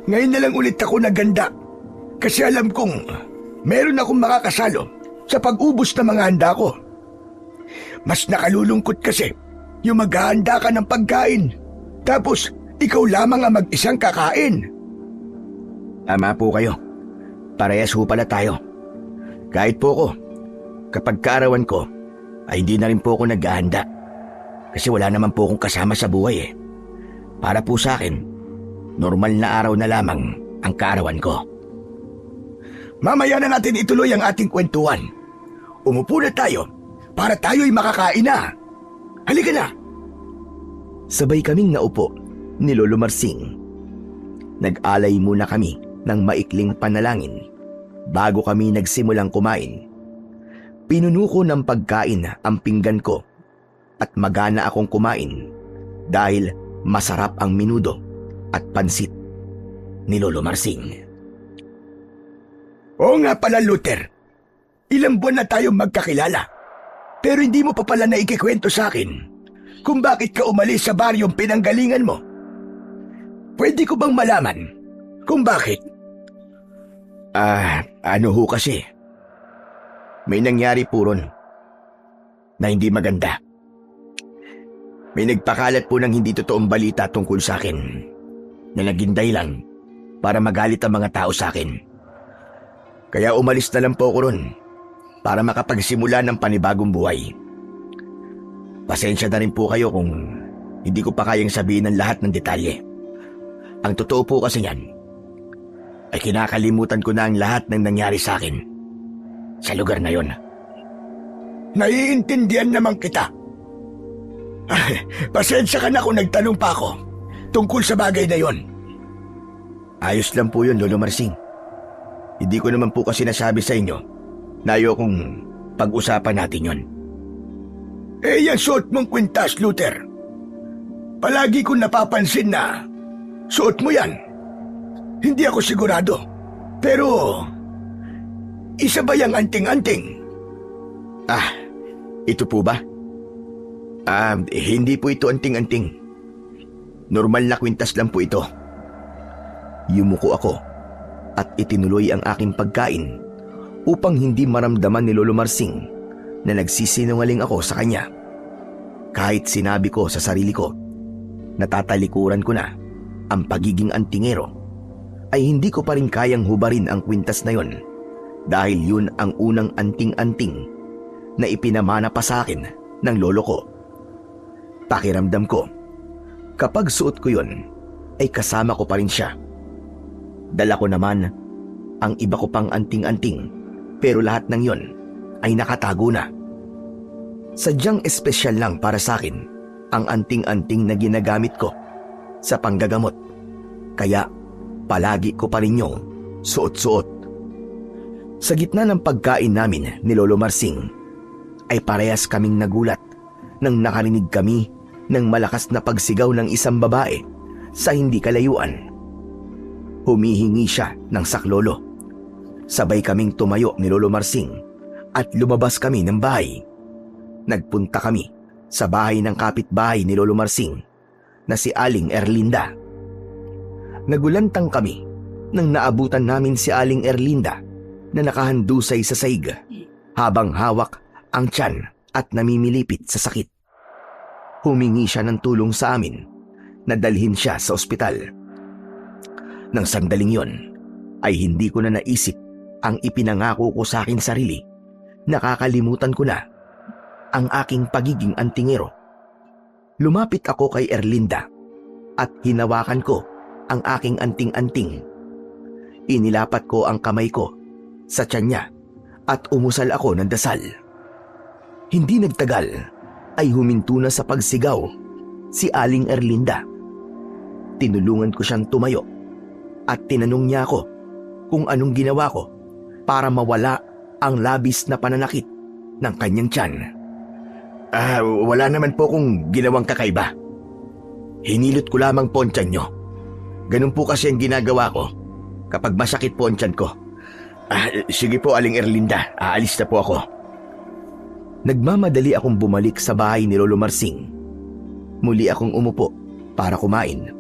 Ngayon na lang ulit ako naganda. Kasi alam kong meron akong makakasalo sa pag-ubos ng mga handa ko. Mas nakalulungkot kasi yung maghahanda ka ng pagkain, tapos ikaw lamang ang mag-isang kakain. Tama po kayo. Parehas ho pala tayo. Kahit po ko, kapag kaarawan ko, ay hindi na rin po ako naghahanda. Kasi wala naman po akong kasama sa buhay eh. Para po sa akin, normal na araw na lamang ang kaarawan ko. Mamaya na natin ituloy ang ating kwentuhan. Umupo na tayo para tayo'y makakain na. Halika na! Sabay kaming naupo ni Lolo Marsing. Nag-alay muna kami ng maikling panalangin bago kami nagsimulang kumain. Pinuno ko ng pagkain ang pinggan ko at magana akong kumain dahil masarap ang menudo at pansit ni Lolo Marsing. Oo nga pala, Luther. Ilang buwan na tayong magkakilala. Pero hindi mo pa pala naikikwento sa akin kung bakit ka umalis sa baryong pinanggalingan mo. Pwede ko bang malaman kung bakit? Ano ho kasi? May nangyari po ron na hindi maganda. May nagpakalat po ng hindi totoong balita tungkol sa akin na naging dahilan para magalit ang mga tao sa akin. Kaya umalis na lang po ako ron para makapagsimula ng panibagong buhay. Pasensya na rin po kayo kung hindi ko pa kayang sabihin ng lahat ng detalye. Ang totoo po kasi yan ay kinakalimutan ko na ang lahat ng nangyari sa akin sa lugar na yon. Naiintindihan naman kita. Pasensya ka na kung nagtanong pa ako tungkol sa bagay na yon. Ayos lang po yun, Lolo Marsing. Hindi ko naman po kasi nasabi sa inyo na ayokong pag-usapan natin yon. Yan suot mong kwintas, Luther. Palagi kong napapansin na suot mo yan. Hindi ako sigurado. Pero, isa ba yung anting-anting? Ito po ba? Hindi po ito anting-anting. Normal na kwintas lang po ito. Yumuko ako at itinuloy ang aking pagkain upang hindi maramdaman ni Lolo Marsing na nagsisinungaling ako sa kanya. Kahit sinabi ko sa sarili ko, natatalikuran ko na ang pagiging antingero, ay hindi ko pa rin kayang hubarin ang kwintas na yon dahil yun ang unang anting-anting na ipinamana pa sa akin ng lolo ko. Pakiramdam ko, kapag suot ko yon, ay kasama ko pa rin siya. Dala ko naman ang iba ko pang anting-anting, pero lahat ng yon ay nakatago na. Sadyang espesyal lang para sa akin ang anting-anting na ginagamit ko sa panggagamot, kaya palagi ko pa rin yung suot-suot. Sa gitna ng pagkain namin ni Lolo Marsing, ay parehas kaming nagulat nang nakarinig kami ng malakas na pagsigaw ng isang babae sa hindi kalayuan. Humihingi siya ng saklolo. Sabay kaming tumayo ni Lolo Marsing at lumabas kami ng bahay. Nagpunta kami sa bahay ng kapitbahay ni Lolo Marsing na si Aling Erlinda. Nagulantang kami nang naabutan namin si Aling Erlinda na nakahandusay sa saig habang hawak ang tiyan at namimilipit sa sakit. Humingi siya ng tulong sa amin na dalhin siya sa ospital. Nang sandaling yon, ay hindi ko na naisip ang ipinangako ko sa aking sarili. Nakakalimutan ko na ang aking pagiging antingero. Lumapit ako kay Erlinda at hinawakan ko ang aking anting-anting. Inilapat ko ang kamay ko sa tiyan niya at umusal ako ng dasal. Hindi nagtagal ay huminto na sa pagsigaw si Aling Erlinda. Tinulungan ko siyang tumayo at tinanong niya ako kung anong ginawa ko para mawala ang labis na pananakit ng kanyang tiyan. Wala naman po akong ginawang kakaiba. Hinilot ko lamang po ang tiyan niyo. Ganun po kasi ang ginagawa ko kapag masakit po ang tiyan ko. Sige po, Aling Erlinda, aalis na po ako. Nagmamadali akong bumalik sa bahay ni Lolo Marsing. Muli akong umupo para kumain.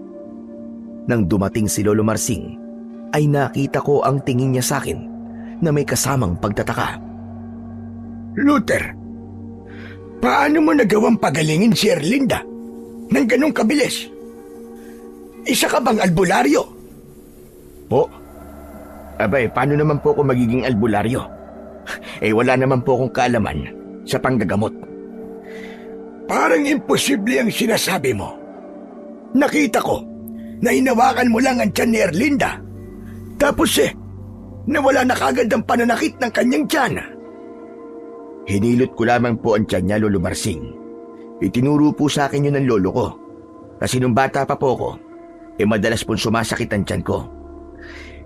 Nang dumating si Lolo Marsing, ay nakita ko ang tingin niya sa akin na may kasamang pagtataka. Luther, paano mo nagawang pagalingin si Erlinda nang ganong kabilis? Isa ka bang albularyo? Po? Abay, paano naman po ako magiging albularyo? Wala naman po akong kaalaman sa panggagamot. Parang imposible ang sinasabi mo. Nakita ko na hinawakan mo lang ang tiyan ni Erlinda. Tapos nawala na kagad ang pananakit ng kanyang tiyan. Hinilot ko lamang po ang tiyan niya, Lolo Marsing. Itinuro po sa akin yun ng lolo ko. Kasi nung bata pa po ako, madalas pong sumasakit ang tiyan ko.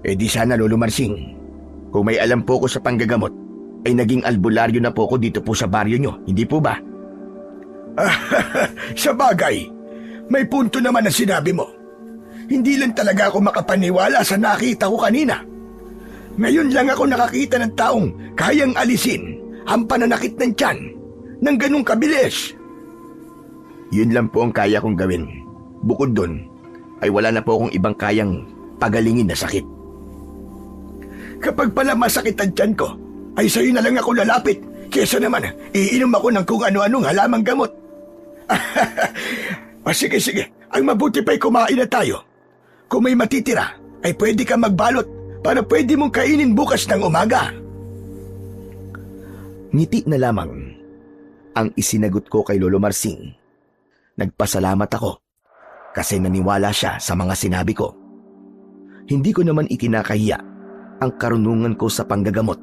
Di sana, Lolo Marsing, kung may alam po ko sa panggagamot, ay naging albularyo na po ko dito po sa baryo nyo, hindi po ba? Sa bagay, may punto naman ang sinabi mo. Hindi lang talaga ako makapaniwala sa nakita ko kanina. Ngayon lang ako nakakita ng taong kayang alisin ang pananakit ng tiyan ng ganung kabilis. Yun lang po ang kaya kong gawin. Bukod dun, ay wala na po akong ibang kayang pagalingin na sakit. Kapag pala masakit ang tiyan ko, ay sa'yo na lang ako lalapit kesa naman iinom ako ng kung ano-anong halamang gamot. Sige, ang mabuti pa'y kumain na tayo. Kung may matitira, ay pwede ka magbalot para pwede mong kainin bukas ng umaga. Ngiti na lamang ang isinagot ko kay Lolo Marsing. Nagpasalamat ako kasi naniwala siya sa mga sinabi ko. Hindi ko naman ikinakahiya ang karunungan ko sa panggagamot.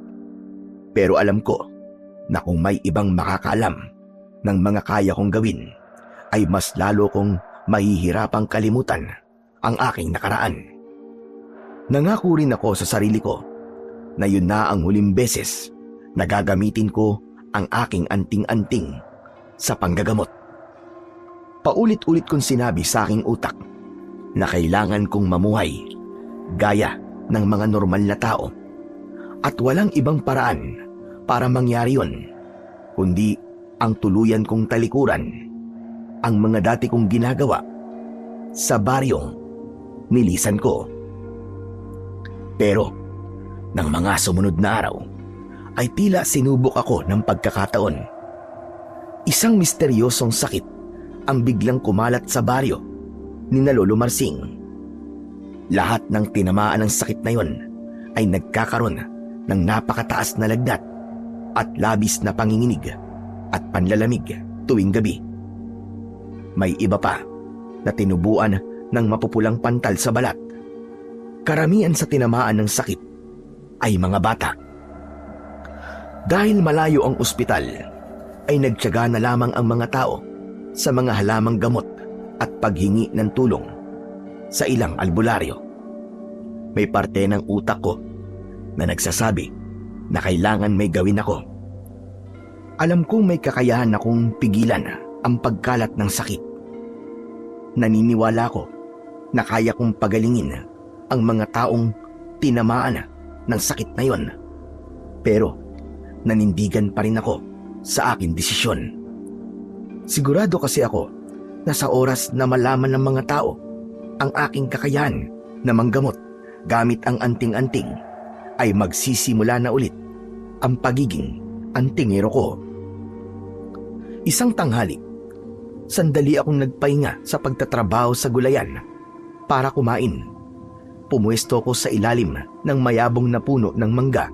Pero alam ko na kung may ibang makakaalam ng mga kaya kong gawin, ay mas lalo kong mahihirapang kalimutan ang aking nakaraan. Nangako rin ako sa sarili ko na yun na ang huling beses na gagamitin ko ang aking anting-anting sa panggagamot. Paulit-ulit kong sinabi sa aking utak na kailangan kong mamuhay gaya ng mga normal na tao at walang ibang paraan para mangyari yon kundi ang tuluyan kong talikuran ang mga dati kong ginagawa sa baryong nilisan ko. Pero ng mga sumunod na araw ay tila sinubok ako ng pagkakataon. Isang misteryosong sakit ang biglang kumalat sa baryo ni na Lolo Marsing. Lahat ng tinamaan ng sakit na yon ay nagkakaroon ng napakataas na lagnat at labis na panginginig at panlalamig tuwing gabi. May iba pa na tinubuan ng mapupulang pantal sa balat. Karamihan sa tinamaan ng sakit ay mga bata. Dahil malayo ang ospital, ay nagtiyaga na lamang ang mga tao sa mga halamang gamot at paghingi ng tulong sa ilang albularyo. May parte ng utak ko na nagsasabi na kailangan may gawin ako. Alam kong may kakayahan akong pigilan ang pagkalat ng sakit. Naniniwala ko na kaya kong pagalingin ang mga taong tinamaan ng sakit na yon. Pero nanindigan pa rin ako sa aking desisyon. Sigurado kasi ako na sa oras na malaman ng mga tao ang aking kakayahan na manggamot gamit ang anting-anting, ay magsisimula na ulit ang pagiging antingero ko. Isang tanghali, sandali akong nagpahinga sa pagtatrabaho sa gulayan para kumain. Pumuesto ko sa ilalim ng mayabong na puno ng mangga.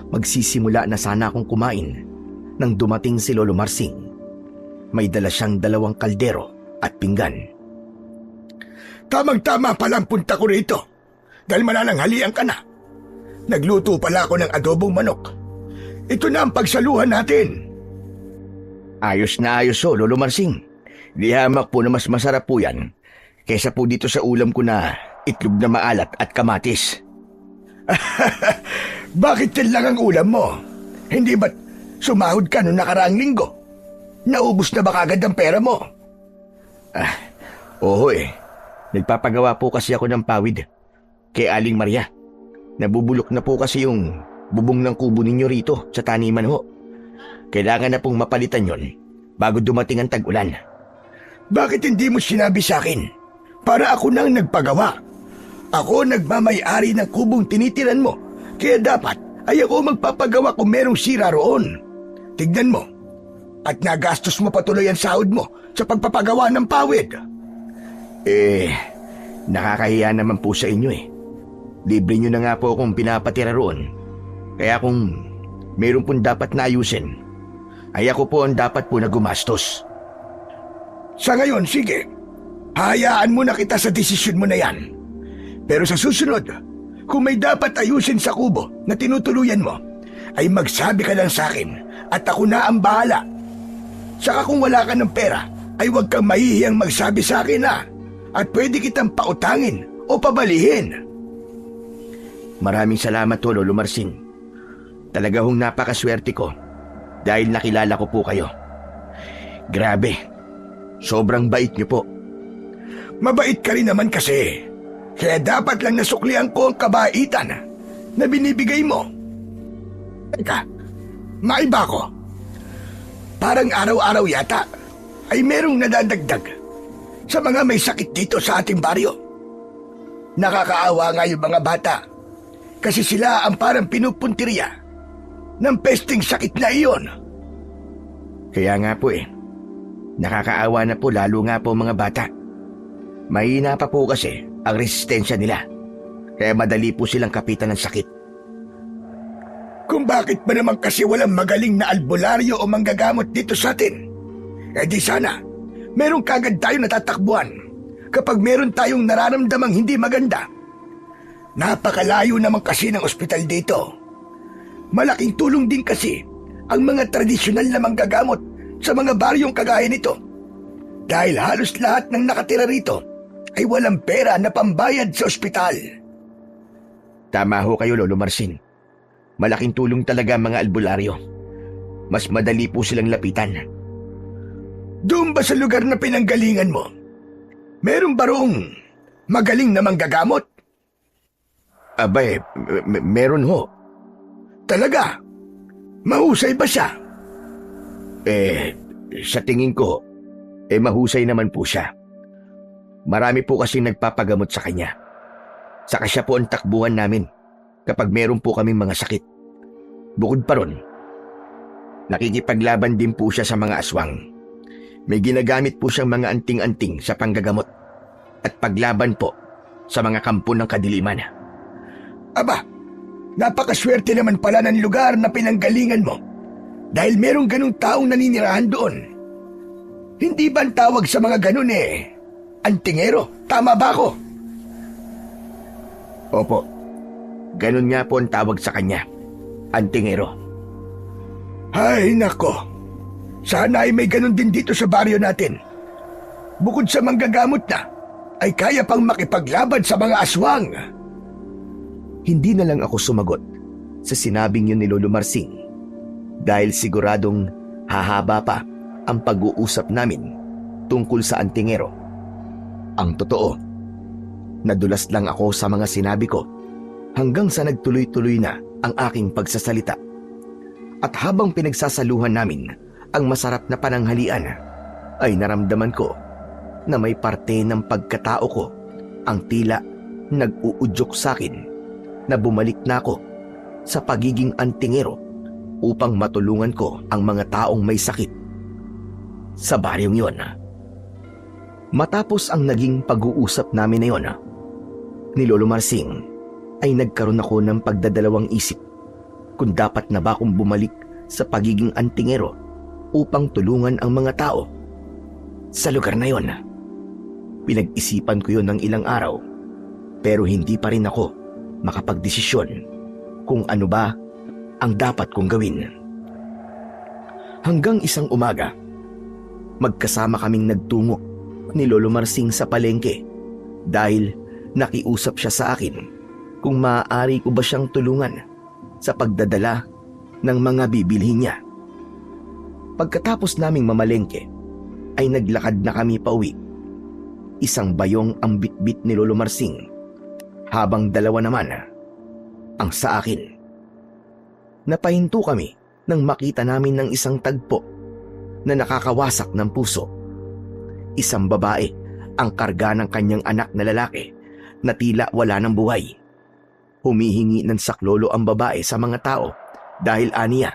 Magsisimula na sana akong kumain nang dumating si Lolo Marsing. May dala siyang 2 kaldero at pinggan. Tamang-tama pala ang punta ko rito dahil manananghalian ka na. Nagluto pala ako ng adobong manok. Ito na ang pagsaluhan natin. Ayos na ayos Lolo Marsing. Di hamak po na mas masarap po yan kaysa po dito sa ulam ko na itlog na maalat at kamatis. Bakit yan lang ang ulam mo? Hindi ba't sumahod ka noong nakaraang linggo? Naubos na ba kagad ang pera mo? Oo Nagpapagawa po kasi ako ng pawid kay Aling Maria. Nabubulok na po kasi yung bubong ng kubo ninyo rito sa taniman ho. Kailangan na pong mapalitan yon bago dumating ang tag-ulan. Bakit hindi mo sinabi sa akin? Para ako nang nagpagawa. Ako nagmamay-ari ng kubong tinitiran mo. Kaya dapat ay ako magpapagawa kung merong sira roon. Tignan mo. At nagastos mo patuloy ang sahod mo sa pagpapagawa ng pawid. Nakakahiya naman po sa inyo Libre nyo na nga po akong pinapatira roon. Kaya kung meron pong dapat na ayusin, ay ako po ang dapat po na gumastos. Sa ngayon, sige. Hayaan mo na kita sa desisyon mo na yan. Pero sa susunod, kung may dapat ayusin sa kubo na tinutuluyan mo, ay magsabi ka lang sa akin at ako na ang bahala. Saka kung wala ka ng pera, ay huwag kang mahihiyang magsabi sa akin at pwede kitang pautangin o pabalihin. Maraming salamat po Lolo Marsing. Talaga hong napakaswerte ko dahil nakilala ko po kayo. Grabe, sobrang bait niyo po. Mabait ka rin naman kasi. Kaya dapat lang nasuklian ko ang kabaitan na binibigay mo. Teka, maiba ko. Parang araw-araw yata ay merong nadadagdag sa mga may sakit dito sa ating baryo. Nakakaawa nga yung mga bata kasi sila ang parang pinupuntirya ng pesting sakit na iyon. Kaya nga po nakakaawa na po lalo nga po mga bata. Mahina pa po kasi ang resistensya nila. Kaya madali po silang kapitan ng sakit. Kung bakit ba naman kasi walang magaling na albularyo o manggagamot dito sa atin? Di sana, meron kagad tayo natatakbuhan kapag meron tayong nararamdamang hindi maganda. Napakalayo naman kasi ng ospital dito. Malaking tulong din kasi ang mga tradisyonal na manggagamot sa mga baryong kagaya nito. Dahil halos lahat ng nakatira rito ay walang pera na pambayad sa ospital. Tama ho kayo Lolo Marsing. Malaking tulong talaga ang mga albularyo. mas madali po silang lapitan. Doon ba sa lugar na pinanggalingan mo? Meron ba roong magaling na manggagamot? Abay, meron ho. Talaga? Mahusay ba siya? Sa tingin ko, mahusay naman po siya. Marami po kasi nagpapagamot sa kanya. Saka siya po ang takbuhan namin kapag meron po kaming mga sakit. Bukod pa ron, nakikipaglaban din po siya sa mga aswang. May ginagamit po siyang mga anting-anting sa panggagamot at paglaban po sa mga kampo ng kadiliman. Aba, napakaswerte naman pala ng lugar na pinanggalingan mo dahil merong ganong taong naninirahan doon. Hindi ba ang tawag sa mga ganon antingero? Tama ba ako? Opo, ganun nga po ang tawag sa kanya, antingero. Ay nako, sana ay may ganon din dito sa baryo natin. Bukod sa manggagamot na, ay kaya pang makipaglaban sa mga aswang. Hindi na lang ako sumagot sa sinabing yun ni Lolo Marsing dahil siguradong hahaba pa ang pag-uusap namin tungkol sa antingero. Ang totoo, nadulas lang ako sa mga sinabi ko hanggang sa nagtuloy-tuloy na ang aking pagsasalita. At habang pinagsasaluhan namin ang masarap na pananghalian, ay naramdaman ko na may parte ng pagkatao ko ang tila nag-uudyok sa akin na bumalik na ako sa pagiging antingero upang matulungan ko ang mga taong may sakit sa baryong yon. Matapos ang naging pag-uusap namin na yon ni Lolo Marsing, ay nagkaroon ako ng pagdadalawang isip kung dapat na ba akong bumalik sa pagiging antingero upang tulungan ang mga tao sa lugar na yon. Pinag-isipan ko yon ng ilang araw pero hindi pa rin ako makapagdesisyon kung ano ba ang dapat kong gawin. Hanggang isang umaga, magkasama kaming nagtungo ni Lolo Marsing sa palengke dahil nakiusap siya sa akin kung maaari ko ba siyang tulungan sa pagdadala ng mga bibilhin niya. Pagkatapos naming mamalengke, ay naglakad na kami pauwi. Isang bayong ang bitbit ni Lolo Marsing, habang dalawa naman ang sa akin. Napahinto kami nang makita namin ng isang tagpo na nakakawasak ng puso. Isang babae ang karga ng kanyang anak na lalaki na tila wala ng buhay. Humihingi ng saklolo ang babae sa mga tao dahil aniya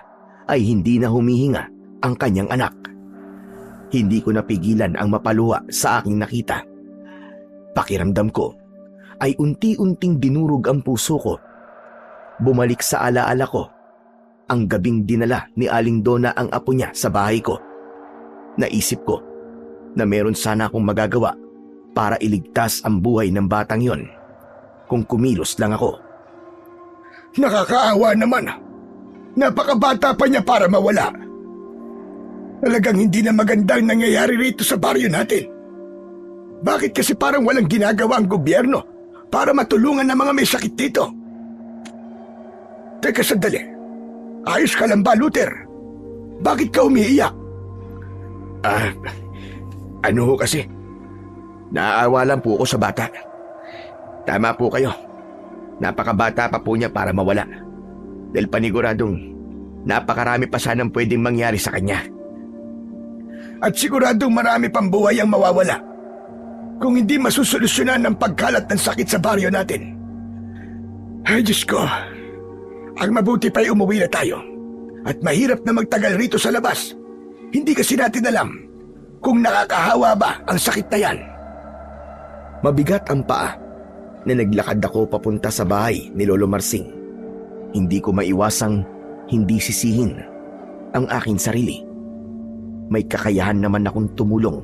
ay hindi na humihinga ang kanyang anak. Hindi ko napigilan ang mapaluha sa aking nakita. Pakiramdam ko ay unti-unting dinurog ang puso ko. Bumalik sa alaala ko ang gabing dinala ni Aling Donna ang apo niya sa bahay ko. Naisip ko na meron sana akong magagawa para iligtas ang buhay ng batang yon kung kumilos lang ako. Nakakaawa naman. Napakabata pa niya para mawala. Talagang hindi na magandang nangyayari rito sa baryo natin. Bakit kasi parang walang ginagawa ang gobyerno para matulungan ng mga may sakit dito? Teka sandali. Ayos ka lang ba, Luther? Bakit ka umiiyak? Ano ho kasi? Naaawa lang po ako sa bata. Tama po kayo. Napakabata pa po niya para mawala. Dahil paniguradong napakarami pa sanang pwedeng mangyari sa kanya. At siguradong marami pang buhay ang mawawala kung hindi masusolusyonan ang pagkalat ng sakit sa baryo natin. Ay Diyos ko, ang mabuti pa'y umuwi na tayo. At mahirap na magtagal rito sa labas. Hindi kasi natin alam kung nakakahawa ba ang sakit na yan. Mabigat ang paa na naglakad ako papunta sa bahay ni Lolo Marsing. Hindi ko maiwasang hindi sisihin ang aking sarili. May kakayahan naman akong tumulong,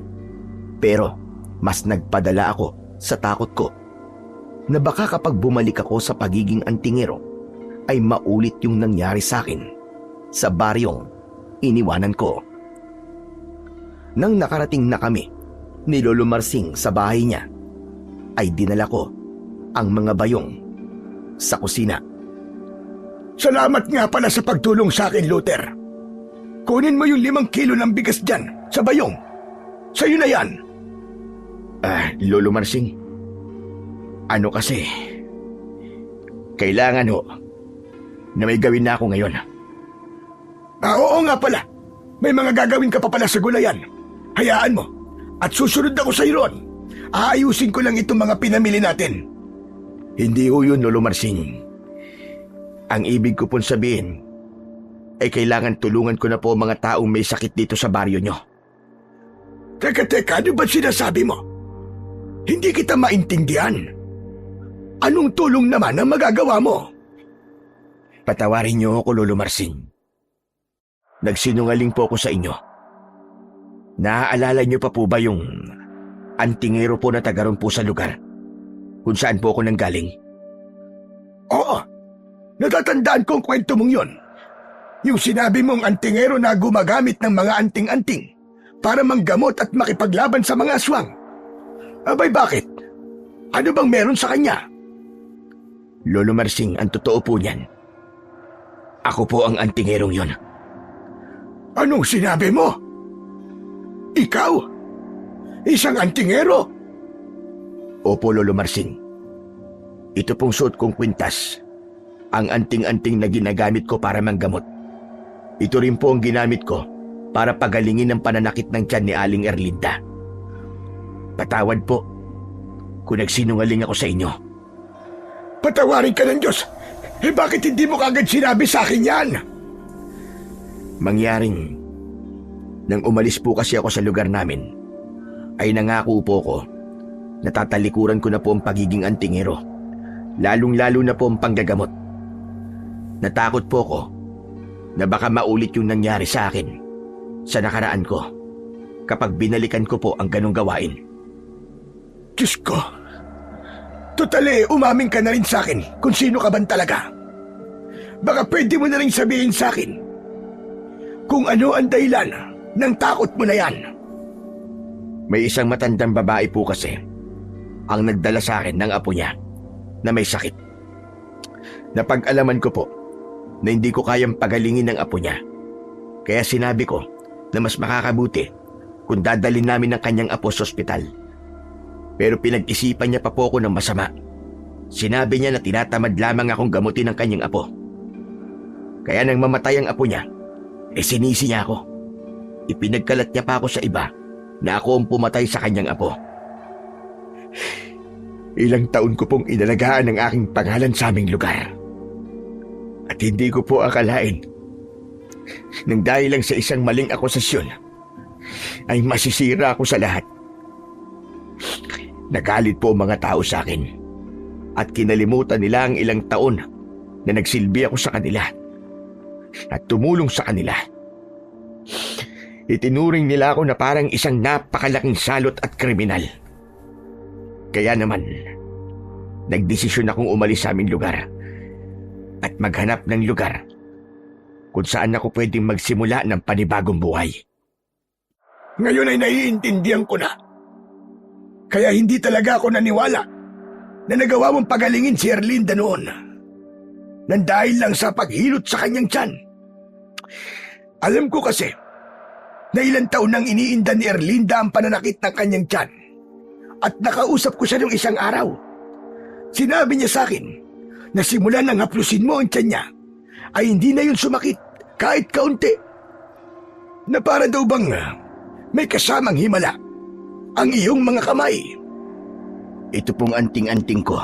pero mas nagpadala ako sa takot ko na baka kapag bumalik ako sa pagiging antingero ay maulit yung nangyari sa akin sa baryong iniwanan ko. Nang nakarating na kami ni Lolo Marsing sa bahay niya, ay dinala ko ang mga bayong sa kusina. Salamat nga pala sa pagtulong sa akin, Luther. Kunin mo yung 5 kilo ng bigas dyan, sa bayong. Sa'yo na yan. Lolo Marsing, ano kasi, kailangan ho na may gawin na ako ngayon. Oo nga pala. May mga gagawin ka pa pala sa gulayan. Hayaan mo. At susunod ako sa'yo ron. Aayusin ko lang itong mga pinamili natin. Hindi ho yun, Lolo Marsing. Ang ibig ko pong sabihin ay kailangan tulungan ko na po mga taong may sakit dito sa baryo nyo. Teka, ano ba sinasabi mo? Hindi kita maintindihan. Anong tulong naman ang magagawa mo? Patawarin niyo ako, Lolo Marsing. Nagsinungaling po ako sa inyo. Naaalala niyo pa po ba yung antingero po na taga ron po sa lugar kung saan po ako nanggaling? Oo, natatandaan ko ang kwento mong yon. Yung sinabi mong antingero na gumagamit ng mga anting-anting para manggamot at makipaglaban sa mga aswang. Abay, bakit? Ano bang meron sa kanya? Lolo Marsing, ang totoo po niyan, ako po ang antingerong yon. Anong sinabi mo? Ikaw? Isang antingero? Opo, Lolo Marsing. Ito pong suot kong kwintas, ang anting-anting na ginagamit ko para manggamot. Ito rin po ang ginamit ko para pagalingin ang pananakit ng tiyan ni Aling Erlinda. Patawad po kung nagsinungaling ako sa inyo. Patawarin ka ng Diyos. Bakit hindi mo kagad sinabi sa akin yan? Mangyaring, nang umalis po kasi ako sa lugar namin, ay nangako po ko na tatalikuran ko na po ang pagiging antingero, lalong-lalo na po ang panggagamot. Natakot po ko na baka maulit yung nangyari sa akin sa nakaraan ko kapag binalikan ko po ang ganong gawain. Diyos ko, totally umamin ka na rin sa akin kung sino ka ban talaga. Baka pwede mo na rin sabihin sa akin kung ano ang dahilan ng takot mo na yan. May isang matandang babae po kasi ang nagdala sa akin ng apo niya na may sakit. Napag-alaman ko po na hindi ko kayang pagalingin ng apo niya. Kaya sinabi ko na mas makakabuti kung dadalhin namin ang kanyang apo sa ospital. Pero pinag-isipan niya pa po ako ng masama. Sinabi niya na tinatamad lamang akong gamutin ang kanyang apo. Kaya nang mamatay ang apo niya, sinisi niya ako. Ipinagkalat niya pa ako sa iba na ako ang pumatay sa kanyang apo. Ilang taon ko pong inalagaan ang aking pangalan sa aming lugar. At hindi ko po akalain nang dahil lang sa isang maling akusasyon ay masisira ako sa lahat. Nagalit po ang mga tao sa akin at kinalimutan nila ang ilang taon na nagsilbi ako sa kanila at tumulong sa kanila. Itinuring nila ako na parang isang napakalaking salot at kriminal. Kaya naman, nagdesisyon akong umalis sa aming lugar at maghanap ng lugar kung saan ako pwedeng magsimula ng panibagong buhay. Ngayon ay naiintindihan ko na. Kaya hindi talaga ako naniwala na nagawa mong pagalingin si Erlinda noon. Nang dahil lang sa paghilot sa kanyang tiyan. Alam ko kasi na ilang taon nang iniinda ni Erlinda ang pananakit ng kanyang tiyan. At nakausap ko siya nung isang araw. Sinabi niya sa akin na simula nang haplusin mo ang tiyan niya, ay hindi na yun sumakit kahit kaunti. Na para daw bang may kasamang himala ang iyong mga kamay. Ito pong anting-anting ko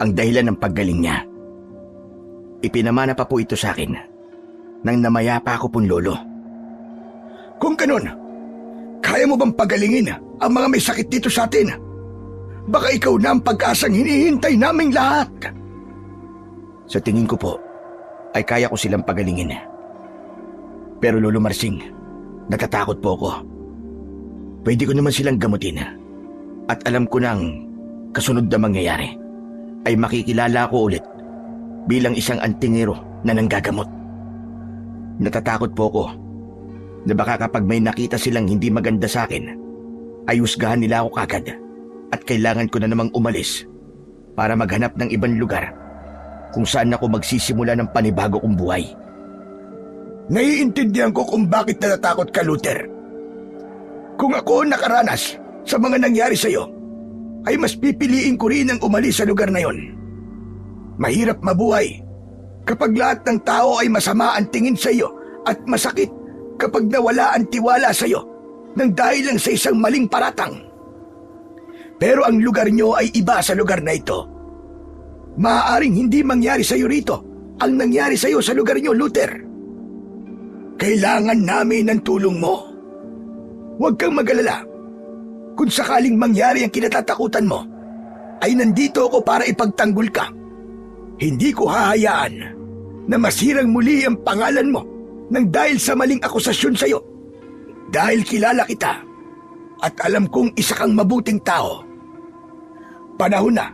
ang dahilan ng paggaling niya. Ipinamana pa po ito sa akin nang namaya pa ako pong lolo. Kung ganun, kaya mo bang pagalingin ang mga may sakit dito sa atin? Baka ikaw na ang pag-asang hinihintay naming lahat. Sa tingin ko po, ay kaya ko silang pagalingin. Pero Lolo Marsing, natatakot po ako. Pwede ko naman silang gamutin. At alam ko nang kasunod na mangyayari ay makikilala ako ulit bilang isang antingero na nanggagamot. Natatakot po ako na baka kapag may nakita silang hindi maganda sa akin, ay husgahan nila ako kagad at kailangan ko na namang umalis para maghanap ng ibang lugar kung saan ako magsisimula ng panibago kong buhay. Naiintindihan ko kung bakit natatakot ka, Luther. Kung ako nakaranas sa mga nangyari sa'yo, ay mas pipiliin ko rin ang umalis sa lugar na yon. Mahirap mabuhay kapag lahat ng tao ay masama ang tingin sa iyo at masakit kapag nawala ang tiwala sa iyo nang dahil lang sa isang maling paratang. Pero ang lugar nyo ay iba sa lugar na ito. Maaaring hindi mangyari sa iyo rito ang nangyari sa iyo sa lugar nyo, Luther. Kailangan namin ng tulong mo. Huwag kang mag-alala. Kung sakaling mangyari ang kinatatakutan mo, ay nandito ako para ipagtanggol ka. Hindi ko hahayaan na masirang muli ang pangalan mo nang dahil sa maling akusasyon sa iyo. Dahil kilala kita at alam kong isa kang mabuting tao. Panahon na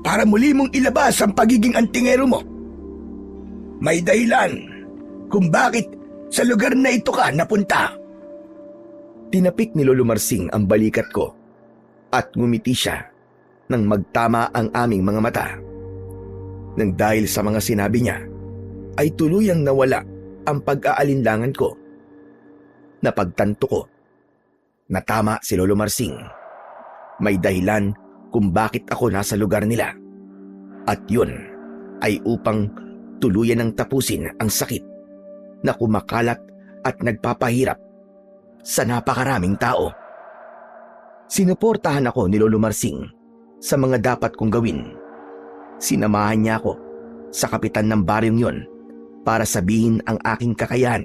para muli mong ilabas ang pagiging antingero mo. May dahilan kung bakit sa lugar na ito ka napunta. Tinapik ni Lolo Marsing ang balikat ko at ngumiti siya nang magtama ang aming mga mata. Nang dahil sa mga sinabi niya, ay tuluyang nawala ang pag-aalinlangan ko. Napagtanto ko na tama si Lolo Marsing. May dahilan kung bakit ako nasa lugar nila. At yun ay upang tuluyan ng tapusin ang sakit na kumakalat at nagpapahirap sa napakaraming tao. Sinuportahan ako ni Lolo Marsing sa mga dapat kong gawin. Sinamahan niya ako sa kapitan ng baryong yon para sabihin ang aking kakayahan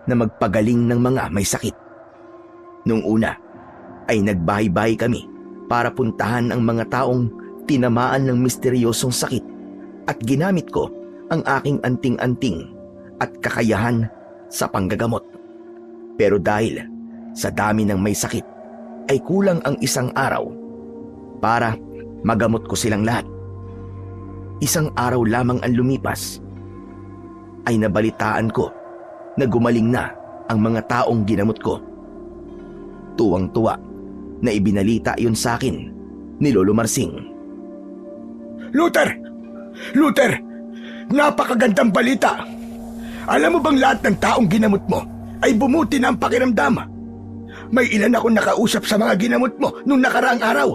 na magpagaling ng mga may sakit. Nung una ay nagbahay-bahay kami para puntahan ang mga taong tinamaan ng misteryosong sakit at ginamit ko ang aking anting-anting at kakayahan sa panggagamot. Pero dahil sa dami ng may sakit ay kulang ang isang araw para magamot ko silang lahat. Isang araw lamang ang lumipas ay nabalitaan ko na gumaling na ang mga taong ginamot ko. Tuwang-tuwa na ibinalita yun sa akin ni Lolo Marsing. Luther! Luther! Napakagandang balita! Alam mo bang lahat ng taong ginamot mo ay bumuti na ang pakiramdam? May ilan akong nakausap sa mga ginamot mo nung nakaraang araw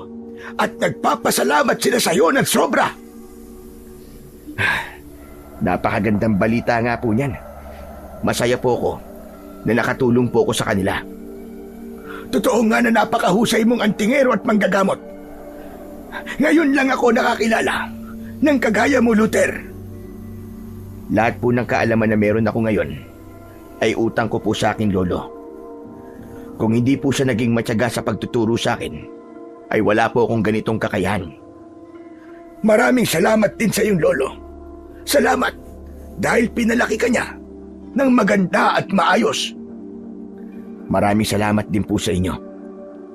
at nagpapasalamat sila sa iyo ng sobra. Napakagandang balita nga po niyan. Masaya po ako na nakatulong po ako sa kanila. Totoo nga na napakahusay mong antingero at manggagamot. Ngayon lang ako nakakilala ng kagaya mo, Luther. Lahat po ng kaalaman na meron ako ngayon ay utang ko po sa aking lolo. Kung hindi po siya naging matyaga sa pagtuturo sa akin, ay wala po akong ganitong kakayahan. Maraming salamat din sa iyong lolo. Salamat dahil pinalaki ka niya ng maganda at maayos. Maraming salamat din po sa inyo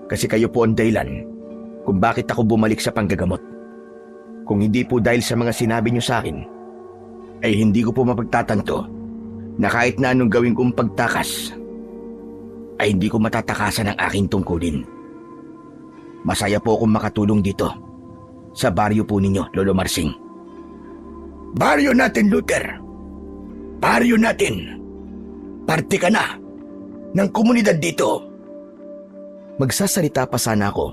kasi kayo po ang dahilan kung bakit ako bumalik sa panggagamot. Kung hindi po dahil sa mga sinabi niyo sa akin, ay hindi ko po mapagtatanto na kahit na anong gawin kong pagtakas, ay hindi ko matatakasan ang aking tungkulin. Masaya po akong makatulong dito sa baryo po ninyo, Lolo Marsing. Baryo natin, Luther. Baryo natin. Parte ka na ng komunidad dito. Magsasalita pa sana ako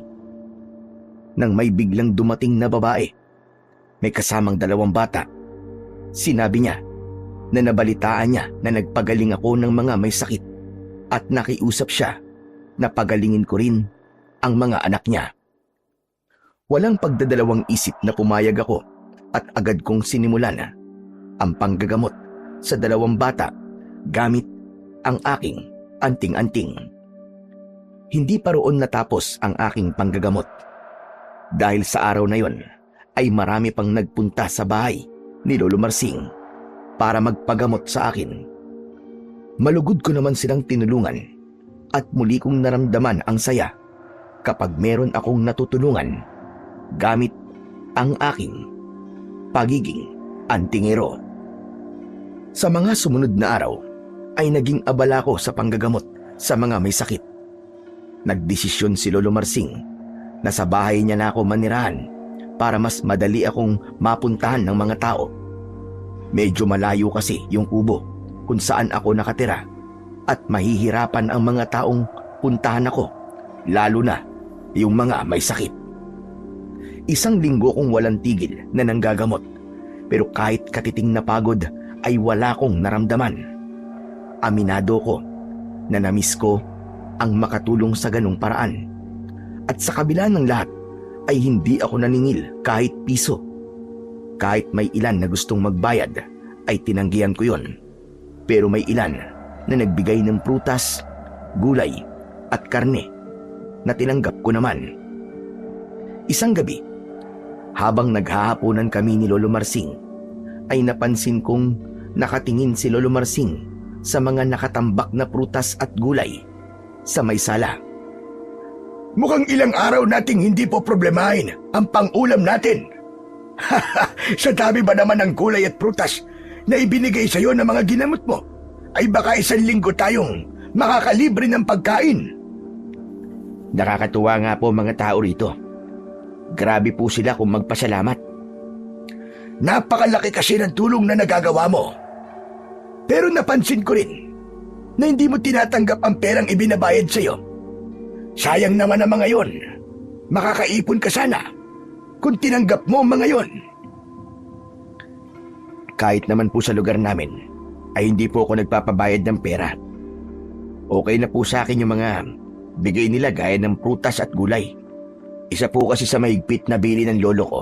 nang may biglang dumating na babae. May kasamang 2 bata. Sinabi niya na nabalitaan niya na nagpagaling ako ng mga may sakit at nakiusap siya na pagalingin ko rin ang mga anak niya. Walang pagdadalawang isip na pumayag ako at agad kong sinimulan ang panggagamot sa 2 bata gamit ang aking anting-anting. Hindi pa roon natapos ang aking panggagamot. Dahil sa araw na yon ay marami pang nagpunta sa bahay ni Lolo Marsing para magpagamot sa akin. Malugod ko naman silang tinulungan at muli kong naramdaman ang saya kapag meron akong natutulungan gamit ang aking pagiging antingero. Sa mga sumunod na araw ay naging abala ko sa panggagamot sa mga may sakit. Nagdesisyon si Lolo Marsing na sa bahay niya na ako manirahan para mas madali akong mapuntahan ng mga tao. Medyo malayo kasi yung kubo kung saan ako nakatira at mahihirapan ang mga taong puntahan ako, lalo na yung mga may sakit. Isang linggo kong walang tigil na nanggagamot, pero kahit katiting na pagod ay wala kong naramdaman. Aminado ko na namiss ko ang makatulong sa ganung paraan. At sa kabila ng lahat ay hindi ako naningil kahit piso. Kahit may ilan na gustong magbayad ay tinanggihan ko yon. Pero may ilan na nagbigay ng prutas, gulay at karne na tinanggap ko naman. Isang gabi, habang naghahaponan kami ni Lolo Marsing, ay napansin kong nakatingin si Lolo Marsing sa mga nakatambak na prutas at gulay sa may sala. Mukhang ilang araw nating hindi po problemahin ang pang-ulam natin. Sa dami ba naman ng gulay at prutas na ibinigay sa iyo ng mga ginamot mo, ay baka 1 linggo tayong makakalibre ng pagkain. Nakakatuwa nga po mga tao rito. Grabe po sila kung magpasalamat. Napakalaki kasi ng tulong na nagagawa mo. Pero napansin ko rin na hindi mo tinatanggap ang perang ibinabayad sa iyo. Sayang naman ang mga yon. Makakaipon ka sana kung tinanggap mo ang mga yon. Kahit naman po sa lugar namin ay hindi po ako nagpapabayad ng pera. Okay na po sa akin yung mga bigay nila gaya ng prutas at gulay. Isa po kasi sa mahigpit na bili ng lolo ko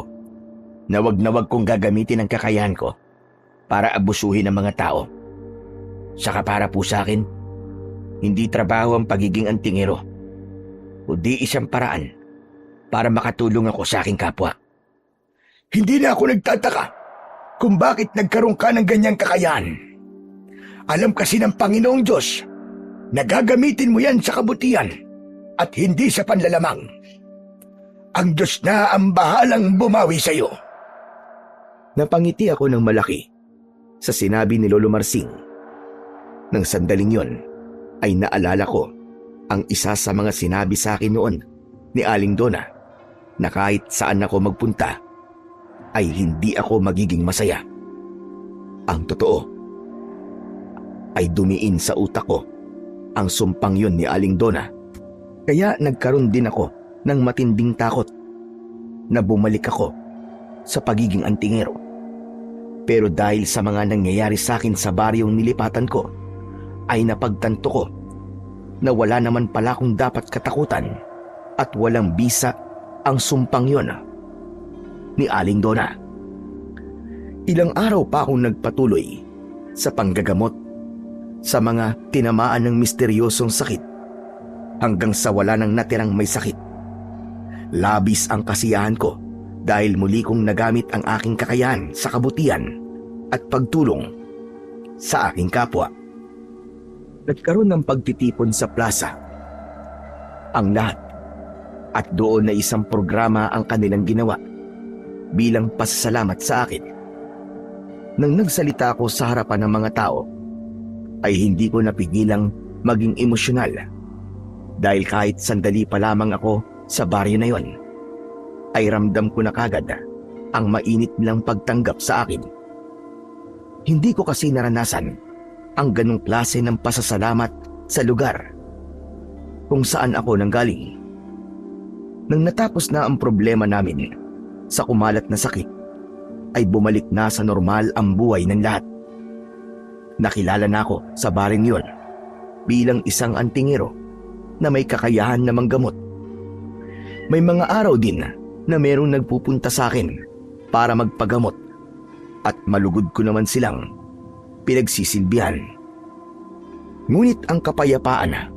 na wag kong gagamitin ang kakayahan ko para abusuhin ang mga tao. Saka para po sa akin, hindi trabaho ang pagiging antingero, kundi isang paraan para makatulong ako sa aking kapwa. Hindi na ako nagtataka kung bakit nagkaroon ka ng ganyang kakayahan. Alam kasi ng Panginoong Diyos na gagamitin mo yan sa kabutihan at hindi sa panlalamang. Ang Diyos na ang bahalang bumawi sa iyo. Napangiti ako ng malaki sa sinabi ni Lolo Marsing. Nang sandaling yon ay naalala ko ang isa sa mga sinabi sa akin noon ni Aling Donna na kahit saan ako magpunta ay hindi ako magiging masaya. Ang totoo ay dumiin sa utak ko ang sumpang yon ni Aling Donna, kaya nagkaroon din ako ng matinding takot na bumalik ako sa pagiging antingero. Pero dahil sa mga nangyayari sa akin sa baryong nilipatan ko, ay napagtanto ko na wala naman pala akong dapat katakutan at walang bisa ang sumpang yon ni Aling Donna. Ilang araw pa akong nagpatuloy sa panggagamot sa mga tinamaan ng misteryosong sakit hanggang sa wala nang natirang may sakit. Labis ang kasiyahan ko dahil muli kong nagamit ang aking kakayahan sa kabutihan at pagtulong sa aking kapwa. Nagkaroon ng pagtitipon sa plaza ang lahat at doon na isang programa ang kanilang ginawa bilang pasasalamat sa akin. Nang nagsalita ako sa harapan ng mga tao ay hindi ko napigilang maging emosyonal dahil kahit sandali pa lamang ako sa baryo na yon ay ramdam ko na kagad ang mainit nilang pagtanggap sa akin. Hindi ko kasi naranasan ang ganong klase ng pasasalamat sa lugar kung saan ako nanggaling. Nang natapos na ang problema namin sa kumalat na sakit, ay bumalik na sa normal ang buhay ng lahat. Nakilala na ako sa baring yon bilang isang antingero na may kakayahan na manggamot. May mga araw din na merong nagpupunta sa akin para magpagamot at malugod ko naman silang pinagsisilbihan. Ngunit ang kapayapaan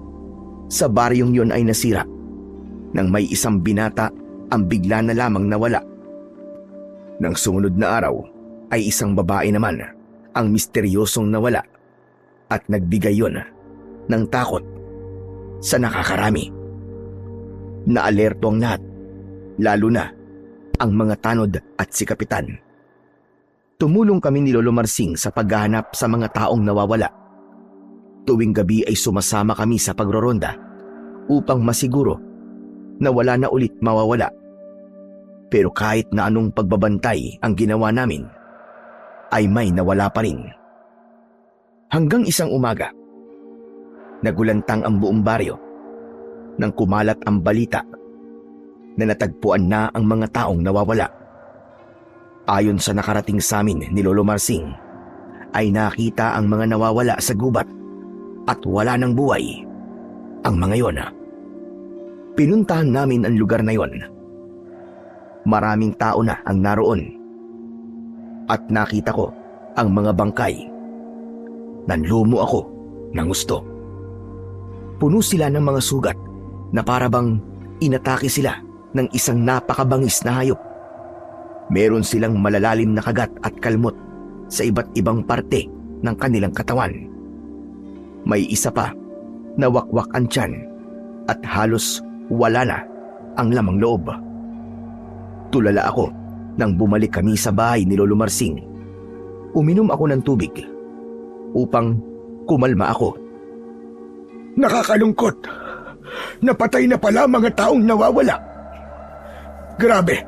sa baryong yon ay nasira nang may isang binata ang bigla na lamang nawala. Nang sumunod na araw ay isang babae naman ang misteryosong nawala at nagbigay yon ng takot sa nakakarami. Naalerto ang lahat, lalo na ang mga tanod at si Kapitan. Tumulong kami ni Lolo Marsing sa paghahanap sa mga taong nawawala. Tuwing gabi ay sumasama kami sa pagroronda upang masiguro na wala na ulit mawawala. Pero kahit na anong pagbabantay ang ginawa namin, ay may nawala pa rin. Hanggang isang umaga, nagulantang ang buong baryo nang kumalat ang balita na natagpuan na ang mga taong nawawala. Ayon sa nakarating sa amin ni Lolo Marsing, ay nakita ang mga nawawala sa gubat at wala ng buhay ang mga yon. Pinuntahan namin ang lugar na yon. Maraming tao na ang naroon at nakita ko ang mga bangkay. Nanlumo ako ng gusto. Puno sila ng mga sugat na parabang inatake sila ng isang napakabangis na hayop. Meron silang malalalim na kagat at kalmot sa iba't ibang parte ng kanilang katawan. May isa pa na wakwak ang tiyan at halos wala na ang lamang loob. Tulala ako nang bumalik kami sa bahay ni Lolo Marsing. Uminom ako ng tubig upang kumalma ako. Nakakalungkot. Napatay na pala mga taong nawawala. Grabe.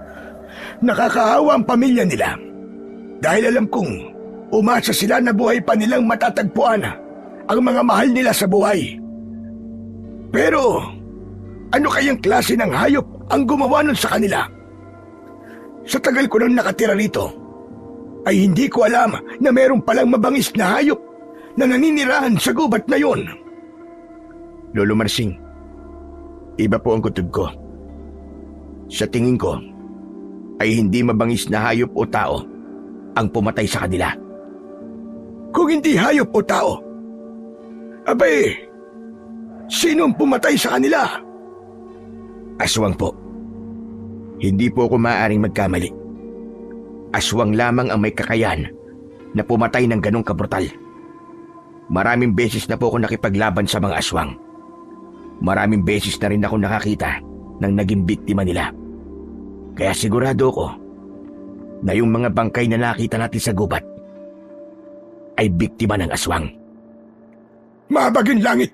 Nakakaawa ang pamilya nila. Dahil alam kong umasa sila na buhay pa nilang matatagpuan ang mga mahal nila sa buhay. Pero ano kayang klase ng hayop ang gumawa nun sa kanila? Sa tagal ko nang nakatira rito, ay hindi ko alam na meron palang mabangis na hayop na naninirahan sa gubat na yon. Lolo Marsing, iba po ang kutob ko. Sa tingin ko, ay hindi mabangis na hayop o tao ang pumatay sa kanila. Kung hindi hayop o tao, abay, sino ang pumatay sa kanila? Aswang po. Hindi po ako maaaring magkamali. Aswang lamang ang may kakayahan na pumatay ng ganong kabrutal. Maraming beses na po ako nakipaglaban sa mga aswang. Maraming beses na rin ako nakakita ng naging biktima nila. Kaya sigurado ko na yung mga bangkay na nakita natin sa gubat ay biktima ng aswang. Mabaging langit!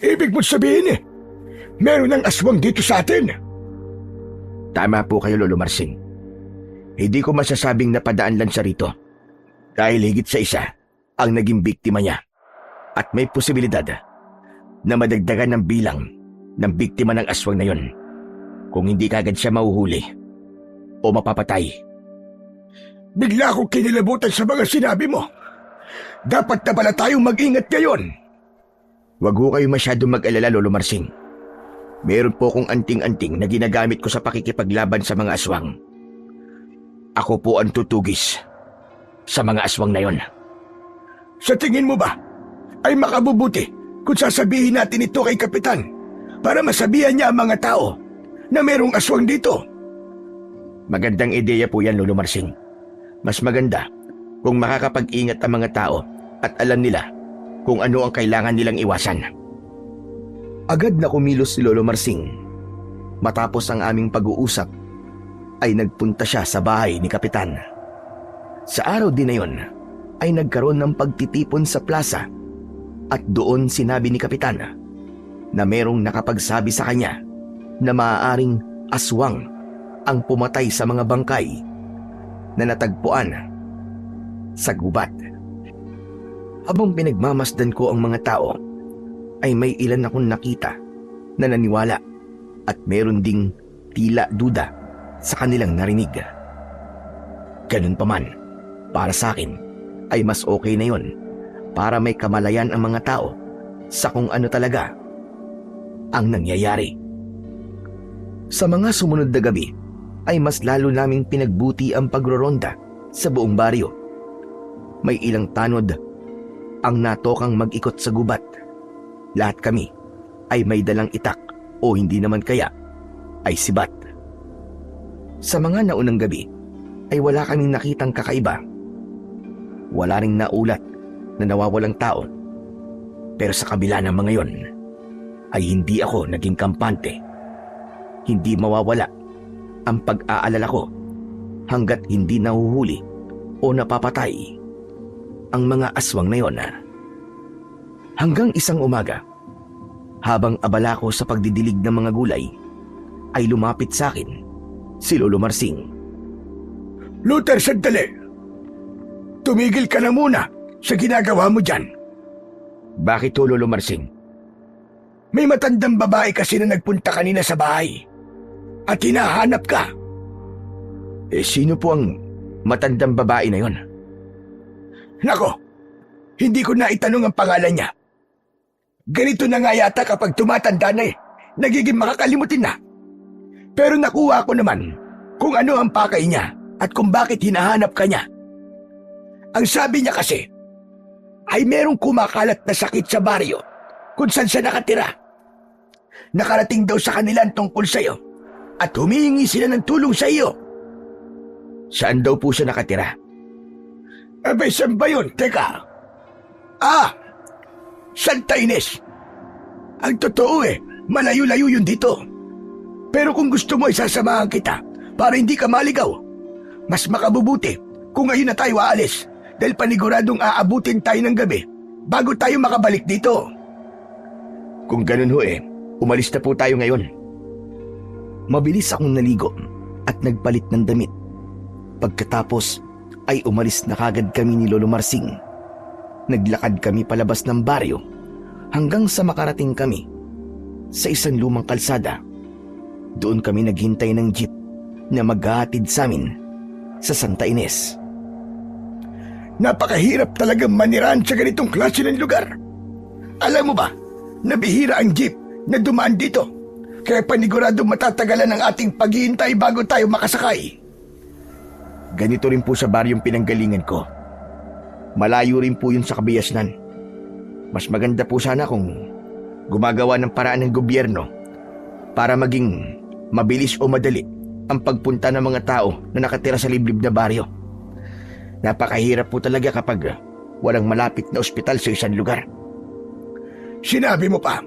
Ibig mo sabihin meron ng aswang dito sa atin. Tama po kayo, Lolo Marsing. Hindi ko masasabing napadaan lang siya rito dahil higit sa isa ang naging biktima niya at may posibilidad na madagdagan ng bilang ng biktima ng aswang na yon kung hindi kagad siya mahuhuli o mapapatay. Bigla akong kinilabutan sa mga sinabi mo. Dapat na pala tayong mag-ingat ngayon. Huwag ho kayo masyadong mag-alala, Lolo Marsing. Meron po kong anting-anting na ginagamit ko sa pakikipaglaban sa mga aswang. Ako po ang tutugis sa mga aswang na yon. Sa tingin mo ba ay makabubuti kung sasabihin natin ito kay Kapitan para masabihan niya ang mga tao na merong aswang dito? Magandang ideya po yan, Lolo Marsing. Mas maganda kung makakapag-ingat ang mga tao at alam nila kung ano ang kailangan nilang iwasan. Agad na kumilos si Lolo Marsing. Matapos ang aming pag-uusap, ay nagpunta siya sa bahay ni Kapitan. Sa araw din na yon, ay nagkaroon ng pagtitipon sa plaza at doon sinabi ni Kapitan na merong nakapagsabi sa kanya na maaaring aswang ang pumatay sa mga bangkay na natagpuan sa gubat. Habang pinagmamasdan ko ang mga tao, ay may ilan akong nakita na naniwala at meron ding tila duda sa kanilang narinig. Ganun pa man, para sa akin ay mas okay na yon para may kamalayan ang mga tao sa kung ano talaga ang nangyayari. Sa mga sumunod na gabi ay mas lalo naming pinagbuti ang pagroronda sa buong baryo. May ilang tanod ang natokang mag-ikot sa gubat. Lahat kami ay may dalang itak o hindi naman kaya ay sibat. Sa mga naunang gabi ay wala kaming nakitang kakaiba. Wala ring naulat na nawawalang tao. Pero sa kabila ng mga yon ay hindi ako naging kampante. Hindi mawawala ang pag-aalala ko hanggat hindi nahuhuli o napapatay ang mga aswang na yon. Hanggang isang umaga, habang abala ko sa pagdidilig ng mga gulay, ay lumapit sa akin si Lolo Marsing. Luther, sandali! Tumigil ka na muna sa ginagawa mo dyan. Bakit ho, Lolo Marsing? May matandang babae kasi na nagpunta kanina sa bahay at hinahanap ka. Sino po ang matandang babae na yon? Nako, hindi ko na itanong ang pangalan niya. Ganito na nga yata kapag tumatanda na nagiging makakalimutin na. Pero nakuha ko naman kung ano ang pakay niya at kung bakit hinahanap ka niya. Ang sabi niya kasi, ay merong kumakalat na sakit sa baryo kung saan siya nakatira. Nakarating daw sa kanila ang tungkol sa iyo at humihingi sila ng tulong sa iyo. Saan daw po siya nakatira? Abay, saan ba yun? Teka. Santa Ines. Ang totoo malayo-layo yun dito. Pero kung gusto mo, isasamahan kita para hindi ka maligaw. Mas makabubuti kung ngayon na tayo aalis dahil paniguradong aabutin tayo ng gabi bago tayo makabalik dito. Kung ganun ho umalis na po tayo ngayon. Mabilis akong naligo at nagpalit ng damit. Pagkatapos ay umalis na kagad kami ni Lolo Marsing. Naglakad kami palabas ng baryo hanggang sa makarating kami sa isang lumang kalsada. Doon kami naghintay ng jeep na maghahatid sa amin sa Santa Ines. Napakahirap talagang manirahan sa ganitong klase ng lugar. Alam mo ba, nabihira ang jeep na dumaan dito. Kaya paniguradong matatagalan ang ating paghihintay bago tayo makasakay. Ganito rin po sa baryong pinanggalingan ko. Malayo rin po yun sa Kabayasnan. Mas maganda po sana kung gumagawa ng paraan ng gobyerno para maging mabilis o madali ang pagpunta ng mga tao na nakatira sa liblib na baryo. Napakahirap po talaga kapag walang malapit na ospital sa isang lugar. Sinabi mo pa,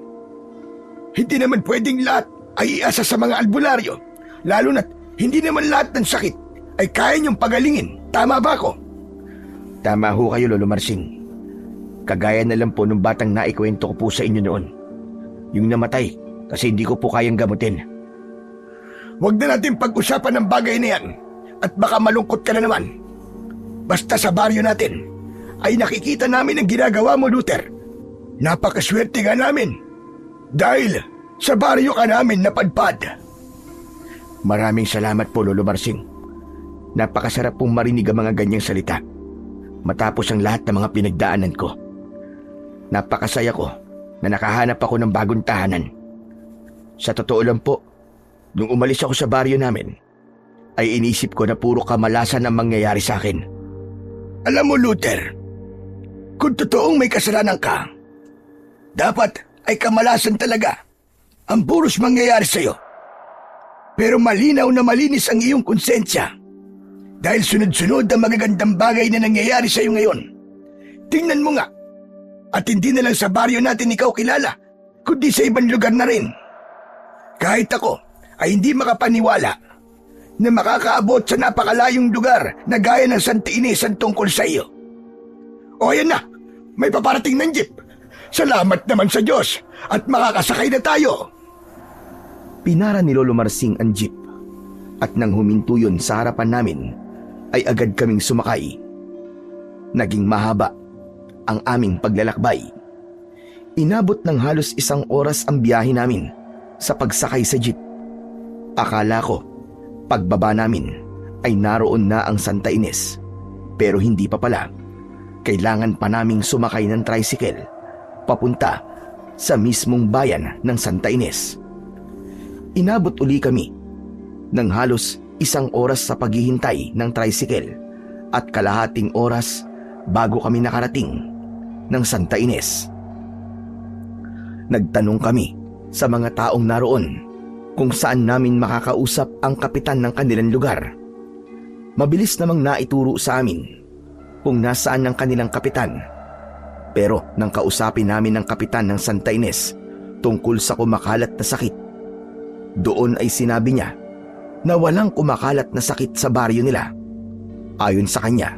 hindi naman pwedeng lahat ay iasa sa mga albularyo, lalo na't hindi naman lahat ng sakit ay kaya niyong pagalingin. Tama ba ako? Tama ho kayo, Lolo Marsing. Kagaya na lang po nung batang naikwento ko po sa inyo noon. Yung namatay kasi hindi ko po kayang gamutin. Huwag na natin pag-usapan ng bagay na yan at baka malungkot ka na naman. Basta sa baryo natin ay nakikita namin ang ginagawa mo, Luther. Napakaswerte nga namin dahil sa baryo ka namin napadpad. Maraming salamat po, Lolo Marsing. Napakasarap pong marinig ang mga ganyang salita matapos ang lahat ng mga pinagdaanan ko. Napakasaya ko na nakahanap ako ng bagong tahanan. Sa totoo lang po, nung umalis ako sa baryo namin, ay inisip ko na puro kamalasan ang mangyayari sa akin. Alam mo, Luther, kung totoong may kasalanan ka, dapat ay kamalasan talaga ang puros mangyayari sa'yo. Pero malinaw na malinis ang iyong konsensya dahil sunod-sunod ang magagandang bagay na nangyayari sa'yo ngayon. Tingnan mo nga, at hindi na lang sa baryo natin ikaw kilala, kundi sa ibang lugar na rin. Kahit ako ay hindi makapaniwala na makakaabot sa napakalayong lugar na gaya ng Santa Ines ang tungkol sa iyo. O ayan na, may paparating ng jeep. Salamat naman sa Diyos at makakasakay na tayo. Pinara ni Lolo Marsing ang jeep at nang huminto yun sa harapan namin, ay agad kaming sumakay. Naging mahaba ang aming paglalakbay. Inabot ng halos 1 oras ang biyahe namin sa pagsakay sa jeep. Akala ko, pagbaba namin ay naroon na ang Santa Ines. Pero hindi pa pala. Kailangan pa naming sumakay ng tricycle papunta sa mismong bayan ng Santa Ines. Inabot uli kami ng halos 1 oras sa paghihintay ng tricycle at kalahating oras bago kami nakarating ng Santa Ines. Nagtanong kami sa mga taong naroon kung saan namin makakausap ang kapitan ng kanilang lugar. Mabilis namang naituro sa amin kung nasaan ang kanilang kapitan. Pero nang kausapin namin ang kapitan ng Santa Ines tungkol sa kumakalat na sakit, doon ay sinabi niya na walang kumakalat na sakit sa baryo nila. Ayon sa kanya,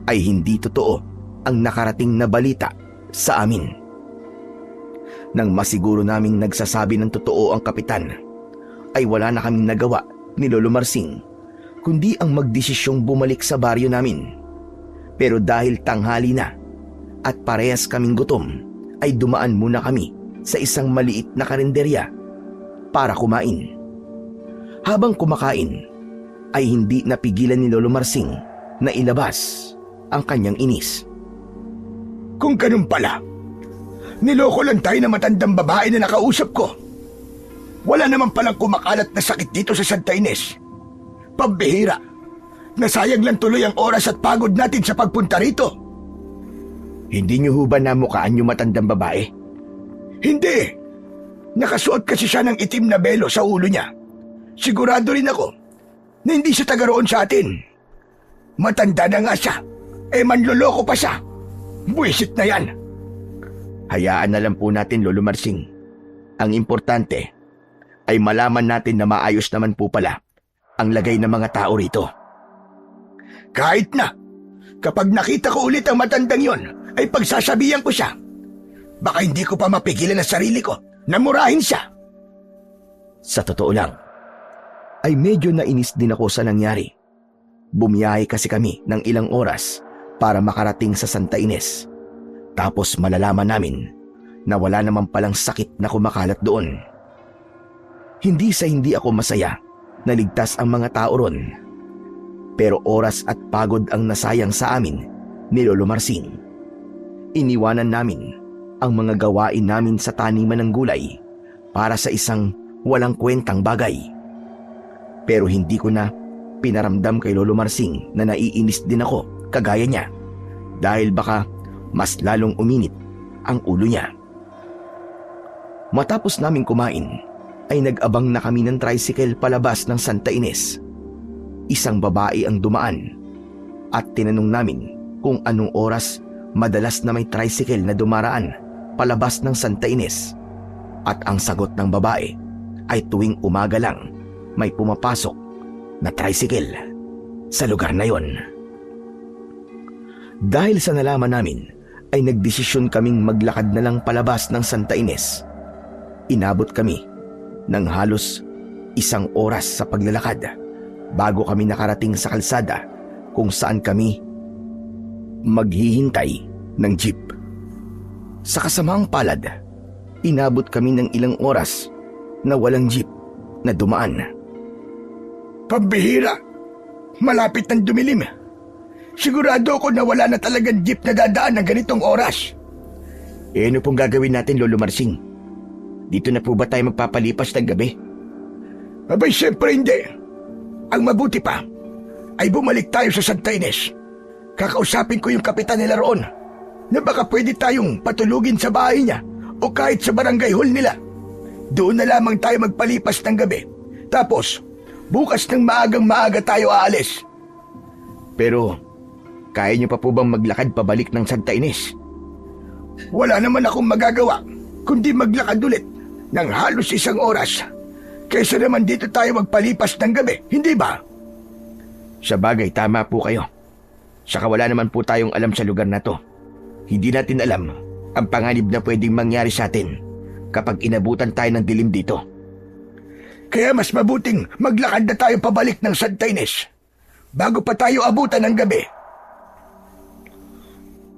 ay hindi totoo ang nakarating na balita sa amin. Nang masiguro naming nagsasabi ng totoo ang kapitan, ay wala na kaming nagawa ni Lolo Marsing kundi ang magdesisyong bumalik sa baryo namin. Pero dahil tanghali na, at parehas kaming gutom, ay dumaan muna kami sa isang maliit na karinderya para kumain. Habang kumakain, ay hindi napigilan ni Lolo Marsing na ilabas ang kanyang inis. Kung ganun pala, niloko lang tayo na matandang babae na nakausap ko. Wala naman palang kumakalat na sakit dito sa Santa Ines. Pambihira, nasayang lang tuloy ang oras at pagod natin sa pagpunta rito. Hindi niyo ho ba namukaan yung matandang babae? Hindi! Nakasuot kasi siya ng itim na belo sa ulo niya. Sigurado rin ako na hindi siya taga roon sa atin. Matanda na nga siya, manloloko pa siya. Buwisit na yan. Hayaan na lang po natin, Lolo Marsing. Ang importante ay malaman natin na maayos naman po pala ang lagay ng mga tao rito. Kahit na, kapag nakita ko ulit ang matandang yon, ay pagsasabihan ko siya. Baka hindi ko pa mapigilan ang sarili ko na murahin siya. Sa totoo lang, ay medyo nainis din ako sa nangyari. Bumiyahe kasi kami ng ilang oras para makarating sa Santa Ines. Tapos malalaman namin na wala naman palang sakit na kumakalat doon. Hindi sa hindi ako masaya na ligtas ang mga tao ron. Pero oras at pagod ang nasayang sa amin ni Lolo Marsing. Iniwanan namin ang mga gawain namin sa taniman ng gulay para sa isang walang kwentang bagay. Pero hindi ko na pinaramdam kay Lolo Marsing na naiinis din ako kagaya niya dahil baka mas lalong uminit ang ulo niya. Matapos naming kumain ay nag-abang na kami ng tricycle palabas ng Santa Ines. Isang babae ang dumaan at tinanong namin kung anong oras madalas na may tricycle na dumaraan palabas ng Santa Ines. At ang sagot ng babae ay tuwing umaga lang may pumapasok na tricycle sa lugar na yon. Dahil sa nalaman namin ay nagdesisyon kaming maglakad na lang palabas ng Santa Ines. Inabot kami ng halos 1 oras sa paglalakad bago kami nakarating sa kalsada kung saan kami maghihintay ng jeep. Sa kasamaang palad, inabot kami ng ilang oras na walang jeep na dumaan. Pambihira, malapit ng dumilim. Sigurado ako na wala na talagang jeep na dadaan ng ganitong oras. Ano pong gagawin natin, Lolo Marsing? Dito na po ba tayo magpapalipas ng gabi? Abay, siyempre hindi. Ang mabuti pa ay bumalik tayo sa Santa Ines. Kakausapin ko yung kapitan nila roon na baka pwede tayong patulugin sa bahay niya o kahit sa barangay hall nila. Doon na lamang tayo magpalipas ng gabi. Tapos, bukas ng maagang-maaga tayo aalis. Pero, kaya niyo pa po bang maglakad pabalik ng Santa Ines? Wala naman akong magagawa kundi maglakad ulit ng halos 1 oras. Kaysa naman dito tayo magpalipas ng gabi, hindi ba? Sa bagay, tama po kayo. Saka wala naman po tayong alam sa lugar na to. Hindi natin alam ang panganib na pwedeng mangyari sa atin kapag inabutan tayo ng dilim dito. Kaya mas mabuting maglakad na tayo pabalik ng Santa Ines bago pa tayo abutan ng gabi.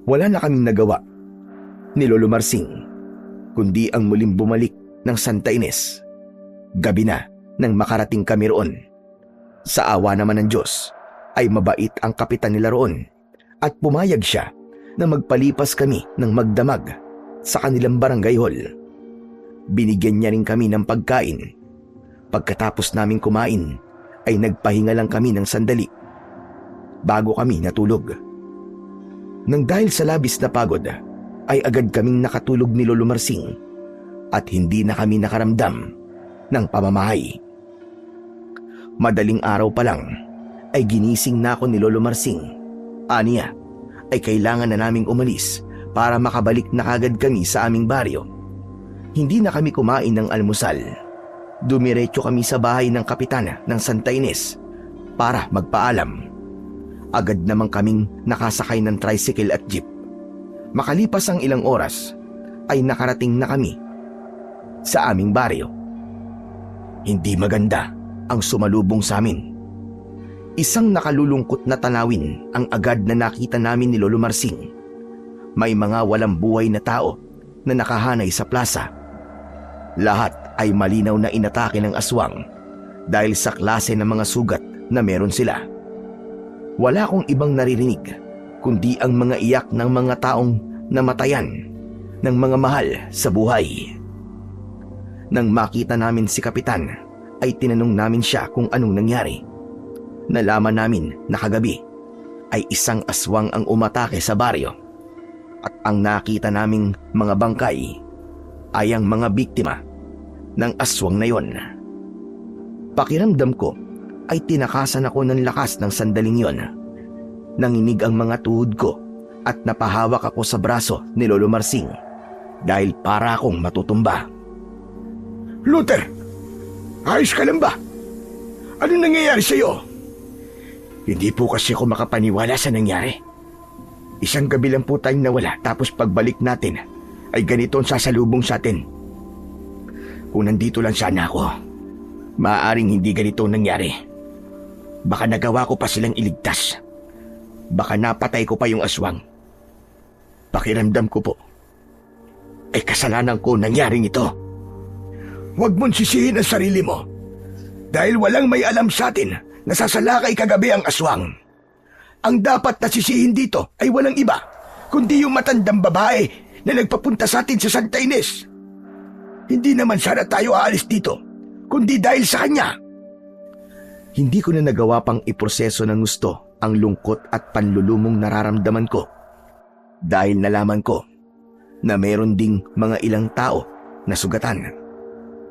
Wala na kaming nagawa ni Lolo Marsing kundi ang muling bumalik ng Santa Ines. Gabi na nang makarating kami roon. Sa awa naman ng Diyos ay mabait ang kapitan nila roon at pumayag siya na magpalipas kami ng magdamag sa kanilang barangay hall. Binigyan niya rin kami ng pagkain. Pagkatapos naming kumain ay nagpahinga lang kami ng sandali bago kami natulog. Nang dahil sa labis na pagod ay agad kaming nakatulog ni Lolo Marsing at hindi na kami nakaramdam ng pamamahay. Madaling araw pa lang ay ginising na ako ni Lolo Marsing. Aniya ay kailangan na naming umalis para makabalik na kagad kami sa aming baryo. Hindi na kami kumain ng almusal. Dumiretso kami sa bahay ng kapitana ng Santa Ines para magpaalam. Agad namang kaming nakasakay ng tricycle at jeep. Makalipas ang ilang oras ay nakarating na kami sa aming baryo. Hindi maganda ang sumalubong sa amin. Isang nakalulungkot na tanawin ang agad na nakita namin ni Lolo Marsing. may mga walang buhay na tao na nakahanay sa plaza. Lahat ay malinaw na inatake ng aswang dahil sa klase ng mga sugat na meron sila. Wala akong ibang naririnig kundi ang mga iyak ng mga taong namatayan ng mga mahal sa buhay. Nang makita namin si Kapitan, ay tinanong namin siya kung anong nangyari. Nalaman namin na kagabi ay isang aswang ang umatake sa baryo at ang nakita naming mga bangkay ay ang mga biktima ng aswang na yon. Pakiramdam ko ay tinakasan ako ng lakas ng sandaling yon. Nanginig ang mga tuhod ko at napahawak ako sa braso ni Lolo Marsing dahil para akong matutumba. Luther, ayos ka lang ba? Ano nangyayari sa'yo? Hindi po kasi ako makapaniwala sa nangyari. Isang gabi lang po tayong nawala tapos pagbalik natin ay ganito ang sasalubong sa atin. Kung nandito lang sana ako, maaaring hindi ganito ang nangyari. Baka nagawa ko pa silang iligtas. Baka napatay ko pa yung aswang. Pakiramdam ko po, ay kasalanan ko nangyaring ito. Huwag mong sisihin ang sarili mo. Dahil walang may alam sa atin na sasalakay kagabi ang aswang. Ang dapat na sisihin dito ay walang iba, kundi yung matandang babae na nagpapunta sa atin sa Santa Ines. Hindi naman sana tayo aalis dito, kundi dahil sa kanya. Hindi ko na nagawa pang iproseso ng gusto ang lungkot at panlulumong nararamdaman ko dahil nalaman ko na meron ding mga ilang tao na sugatan.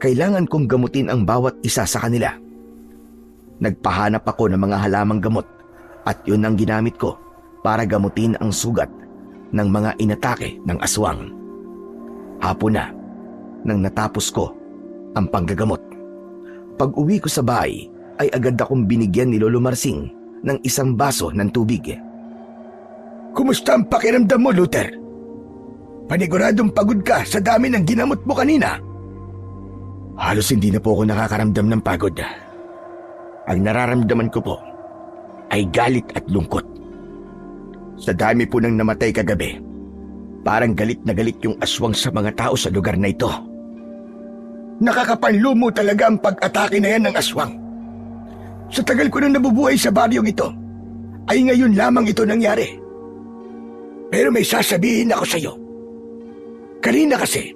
Kailangan kong gamutin ang bawat isa sa kanila. Nagpahanap ako ng mga halamang gamot at yun ang ginamit ko para gamutin ang sugat ng mga inatake ng aswang. Hapon na nang natapos ko ang panggagamot. Pag uwi ko sa bahay ay agad akong binigyan ni Lolo Marsing ng isang baso ng tubig. Kumusta ang pakiramdam mo, Luther? Paniguradong pagod ka sa dami ng ginamot mo kanina. Halos hindi na po ako nakakaramdam ng pagod. Ang nararamdaman ko po ay galit at lungkot. Sa dami po ng namatay kagabi, parang galit na galit yung aswang sa mga tao sa lugar na ito. Nakakapanlo mo talaga ang pag-atake na yan ng aswang. Sa tagal ko nang nabubuhay sa baryong ito, ay ngayon lamang ito nangyari. Pero may sasabihin ako sa iyo. Kanina kasi,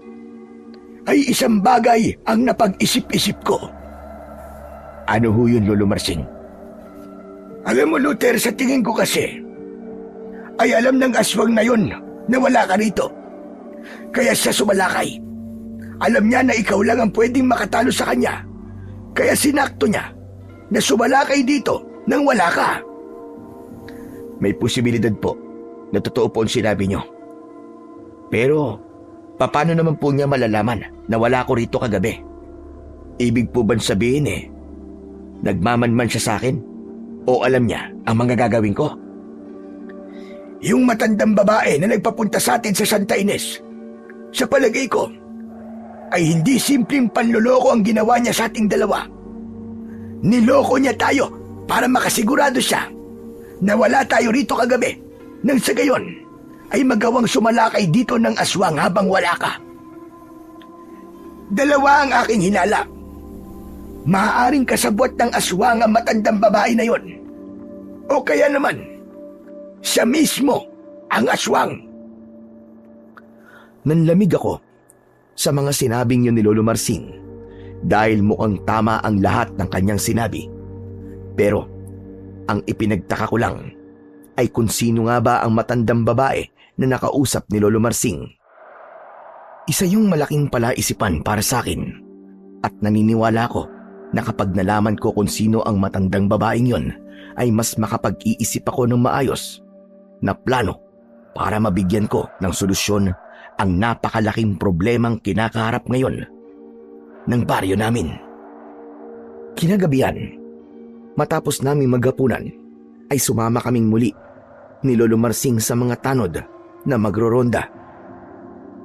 ay isang bagay ang napag-isip-isip ko. Ano ho yun, Lolo Marsing? Alam mo, Luther, sa tingin ko kasi, ay alam ng aswang na yun na wala ka rito. Kaya siya sumalakay. Alam niya na ikaw lang ang pwedeng makatalo sa kanya. Kaya sinakto niya na sumalakay dito nang wala ka. May posibilidad po na totoo po ang sinabi niyo. Pero, paano naman po niya malalaman na wala ko rito kagabi? Ibig po ba sabihin nagmamanman siya sa akin? O alam niya ang mga gagawin ko? Yung matandang babae na nagpapunta sa atin sa Santa Ines, sa palagay ko, ay hindi simpleng panloloko ang ginawa niya sa ating dalawa. Niloko niya tayo para makasigurado siya na wala tayo rito kagabi, nang sa gayon ay magawang sumalakay dito ng aswang habang wala ka. Dalawa ang aking hinala. Maaaring kasabwat ng aswang ang matandang babae na yon. O kaya naman, siya mismo ang aswang. Nanlamig ako sa mga sinabing yun ni Lolo Marsing dahil mukhang tama ang lahat ng kanyang sinabi. Pero ang ipinagtaka ko lang ay kung sino nga ba ang matandang babae na nakausap ni Lolo Marsing. Isa yung malaking palaisipan para sa akin at naniniwala ko na kapag nalaman ko kung sino ang matandang babaeng yon ay mas makapag-iisip ako ng maayos na plano para mabigyan ko ng solusyon ang napakalaking problemang kinakaharap ngayon ng baryo namin. Kinagabihan, matapos namin maghapunan, ay sumama kaming muli ni Lolo Marsing sa mga tanod na magroronda.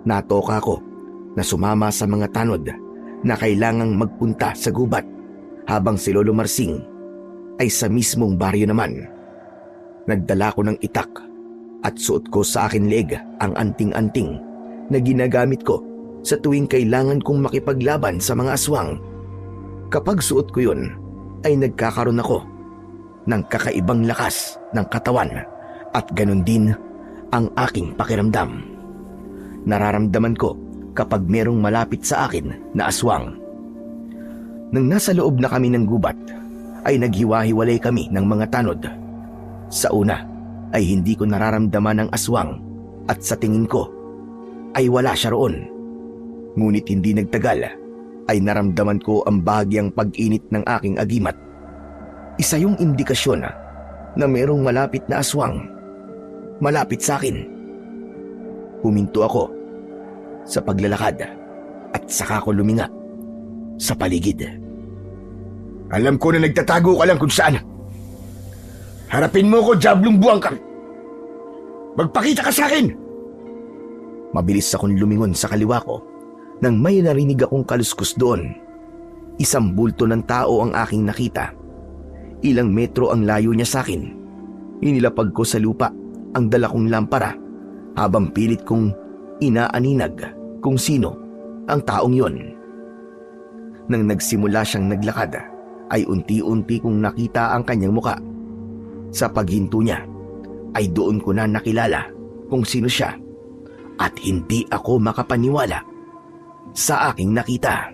Natoka ko na sumama sa mga tanod na kailangang magpunta sa gubat habang si Lolo Marsing ay sa mismong baryo naman. Nagdala ko ng itak at suot ko sa akin leg ang anting-anting na ginagamit ko sa tuwing kailangan kong makipaglaban sa mga aswang. Kapag suot ko yun, ay nagkakaroon ako ng kakaibang lakas ng katawan at ganun din ang aking pakiramdam. Nararamdaman ko kapag merong malapit sa akin na aswang. Nang nasa loob na kami ng gubat, ay naghiwa-hiwalay kami ng mga tanod. Sa una ay hindi ko nararamdaman ang aswang at sa tingin ko ay wala siya roon. Ngunit hindi nagtagal ay naramdaman ko ang bahagyang pag-init ng aking agimat. Isa yung indikasyon na merong malapit na aswang. Malapit sa akin. Huminto ako sa paglalakad at saka ko luminga sa paligid. Alam ko na nagtatago ka lang kung saan. Harapin mo ko, Diablong buwang ka. Magpakita ka sa akin! Mabilis akong lumingon sa kaliwa ko nang may narinig akong kaluskos doon. Isang bulto ng tao ang aking nakita. Ilang metro ang layo niya sa akin. Inilapag ko sa lupa ang dala kong lampara habang pilit kong inaaninag kung sino ang taong yon. Nang nagsimula siyang naglakad, ay unti-unti kong nakita ang kanyang muka. Sa paghinto niya, ay doon ko na nakilala kung sino siya at hindi ako makapaniwala sa aking nakita.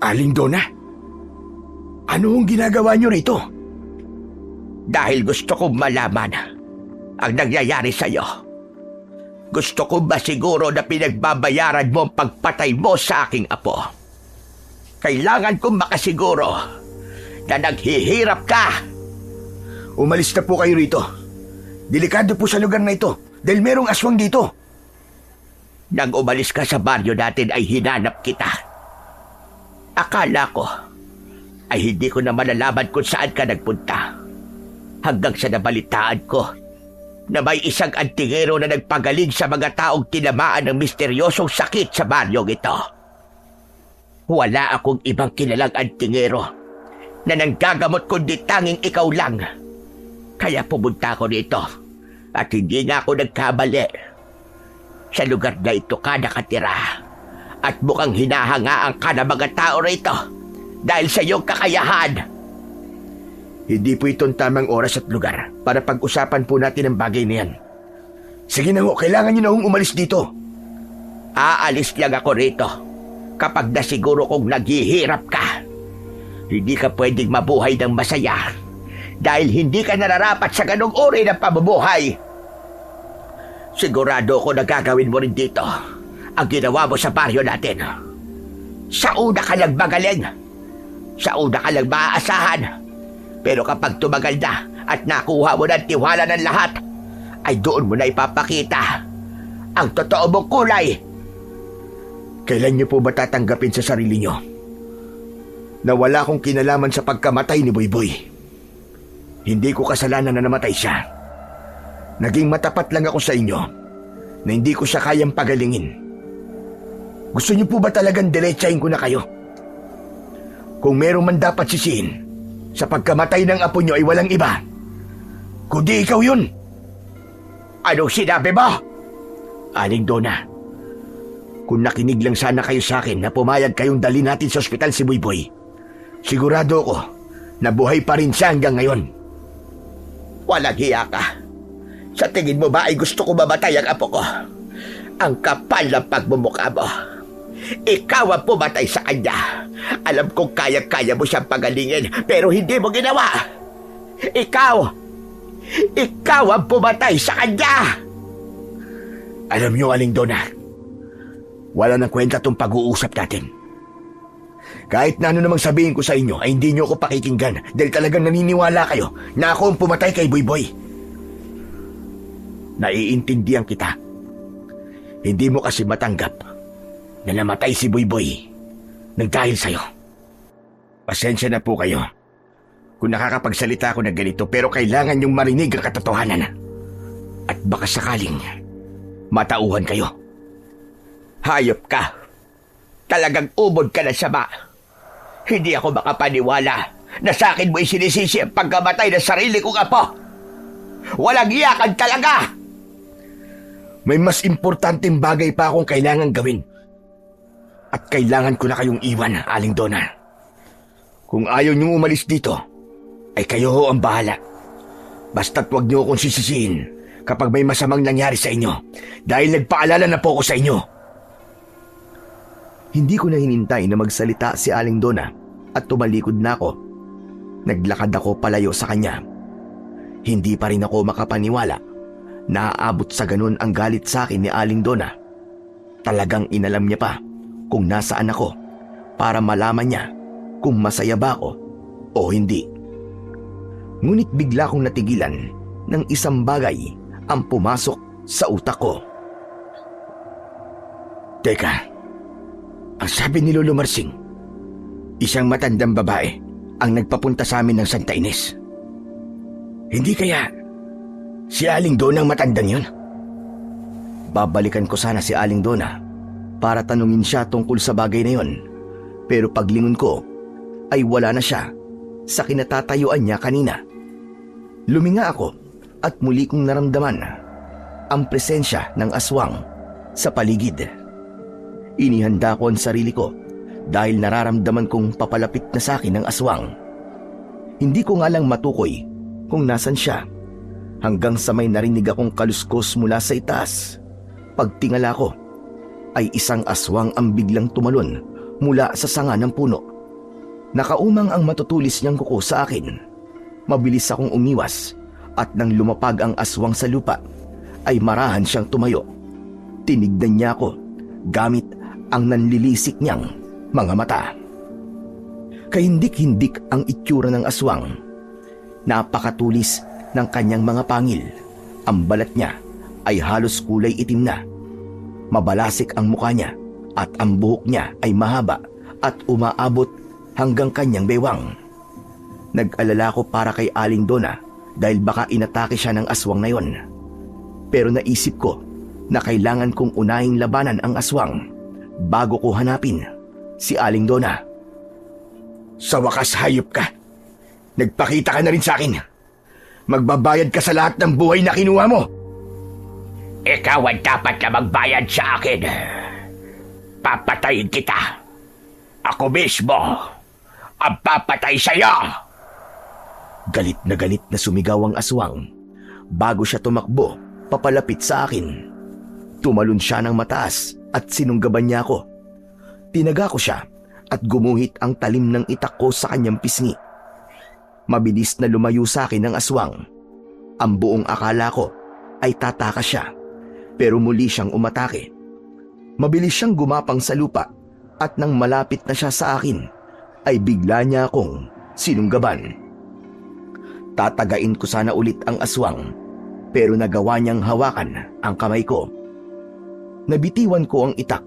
Aling Donna, ano ang ginagawa niyo rito? Dahil gusto kong malaman ang nangyayari sa'yo. Gusto ko ba siguro na pinagbabayaran mo ang pagpatay mo sa aking apo? Kailangan kong makasiguro na naghihirap ka. Umalis na po kayo rito. Delikado po sa lugar na ito dahil merong aswang dito. Nang umalis ka sa baryo natin ay hinanap kita. Akala ko ay hindi ko na malalaman kung saan ka nagpunta. Hanggang sa nabalitaan ko na may isang antingero na nagpagaling sa mga taong tinamaan ng misteryosong sakit sa baryong ito. Wala akong ibang kilalang antingero na nanggagamot kundi tanging ikaw lang. Kaya pumunta ako rito at hindi nga ako nagkamali. Sa lugar na ito ka nakatira at mukhang hinahangaan ka ng mga tao rito dahil sa iyong kakayahan. Hindi po itong tamang oras at lugar para pag-usapan po natin ang bagay na yan. Sige na ho, kailangan niyo na hong umalis dito. Aalis lang ako rito kapag nasiguro kong naghihirap ka. Hindi ka pwedeng mabuhay ng masaya dahil hindi ka nararapat sa ganong uri ng pamumuhay. Sigurado ko na gagawin mo rin dito ang ginawa mo sa baryo natin. Sa una ka lang magaling. Sa una ka lang maaasahan. Pero kapag tumagal na at nakuha mo ng tiwala ng lahat, ay doon mo na ipapakita ang totoo mong kulay. Kailan niyo po ba tatanggapin sa sarili niyo na wala akong kinalaman sa pagkamatay ni Boyboy? Hindi ko kasalanan na namatay siya. Naging matapat lang ako sa inyo na hindi ko siya kayang pagalingin. Gusto niyo po ba talagang diretsahin ko na kayo? Kung meron man dapat sisihin sa pagkamatay ng apo niyo ay walang iba kundi ikaw yun. Anong sinabi mo? Aling Donna, kung nakinig lang sana kayo sa akin na pumayag kayong dali natin sa ospital si Boyboy, sigurado ko na buhay pa rin siya hanggang ngayon. Walang hiya ka. Sa tingin mo ba ay gusto ko mamatay ang apo ko? Ang kapal ng pagmumukha mo. Ikaw ang pumatay sa kanya. Alam kong kaya-kaya mo siyang pagalingin, pero hindi mo ginawa. Ikaw ang pumatay sa kanya. Alam niyo, Aling Donna, wala nang kwenta tong pag-uusap natin. Kahit na ano namang sabihin ko sa inyo ay hindi niyo ako pakikinggan dahil talagang naniniwala kayo na ako ang pumatay kay Boyboy. Naiintindihan kita. Hindi mo kasi matanggap na namatay si Boyboy nang dahil sa'yo. Pasensya na po kayo kung nakakapagsalita ako na ganito, pero kailangan niyong marinig ang katotohanan. At baka sakaling matauhan kayo. Hayop ka. Talagang ubod ka na sama. Hindi ako makapaniwala na sa akin mo isinisisi ang pagkamatay ng sarili kong apo. Walang iyakan talaga! May mas importanteng bagay pa akong kailangan gawin. At kailangan ko na kayong iwan, Aling Donna. Kung ayaw niyong umalis dito, ay kayo ho ang bahala. Basta't huwag niyo akong sisisihin kapag may masamang nangyari sa inyo dahil nagpaalala na po ako sa inyo. Hindi ko na hinintay na magsalita si Aling Donna at tumalikod na ako. Naglakad ako palayo sa kanya. Hindi pa rin ako makapaniwala na aabot sa ganun ang galit sa akin ni Aling Donna. Talagang inalam niya pa kung nasaan ako para malaman niya kung masaya ba ako o hindi. Ngunit bigla kong natigilan ng isang bagay ang pumasok sa utak ko. Teka, ang sabi ni Lolo Marsing, isang matandang babae ang nagpapunta sa amin ng Santa Ines. Hindi kaya si Aling Donna ang matandang yun? Babalikan ko sana si Aling Donna para tanungin siya tungkol sa bagay na yon. Pero paglingon ko ay wala na siya sa kinatatayuan niya kanina. Luminga ako at muli kong naramdaman ang presensya ng aswang sa paligid. Inihanda ko ang sarili ko dahil nararamdaman kong papalapit na sa akin ng aswang. Hindi ko nga lang matukoy kung nasan siya hanggang sa may narinig akong kaluskos mula sa itaas. Pagtingala ko ay isang aswang ang biglang tumalon mula sa sanga ng puno. Nakaumang ang matutulis niyang kuko sa akin. Mabilis akong umiwas at nang lumapag ang aswang sa lupa ay marahan siyang tumayo. Tinignan niya ako gamit ang nanlilisik niyang mga mata. Kahindik-hindik ang itsura ng aswang. Napakatulis ng kanyang mga pangil. Ang balat niya ay halos kulay itim na. Mabalasik ang mukha niya at ang buhok niya ay mahaba at umaabot hanggang kanyang bewang. Nag-alala ko para kay Aling Donna dahil baka inatake siya ng aswang na yon. Pero naisip ko na kailangan kong unahing labanan ang aswang bago ko hanapin si Aling Donna. Sa wakas, hayop ka. Nagpakita ka na rin sa akin. Magbabayad ka sa lahat ng buhay na kinuha mo. Ikaw ang dapat na magbayad sa akin. Papatayin kita. Ako mismo ang papatay sa'yo. Galit na sumigaw ang aswang. Bago siya tumakbo, papalapit sa akin. Tumalon siya ng mataas at sinunggaban niya ako. Tinaga ko siya at gumuhit ang talim ng itak ko sa kanyang pisngi. Mabilis na lumayo sa akin ang aswang. Ang buong akala ko ay tatakas siya, pero muli siyang umatake. Mabilis siyang gumapang sa lupa at nang malapit na siya sa akin, ay bigla niya akong sinunggaban. Tatagain ko sana ulit ang aswang, pero nagawa niyang hawakan ang kamay ko. Nabitiwan ko ang itak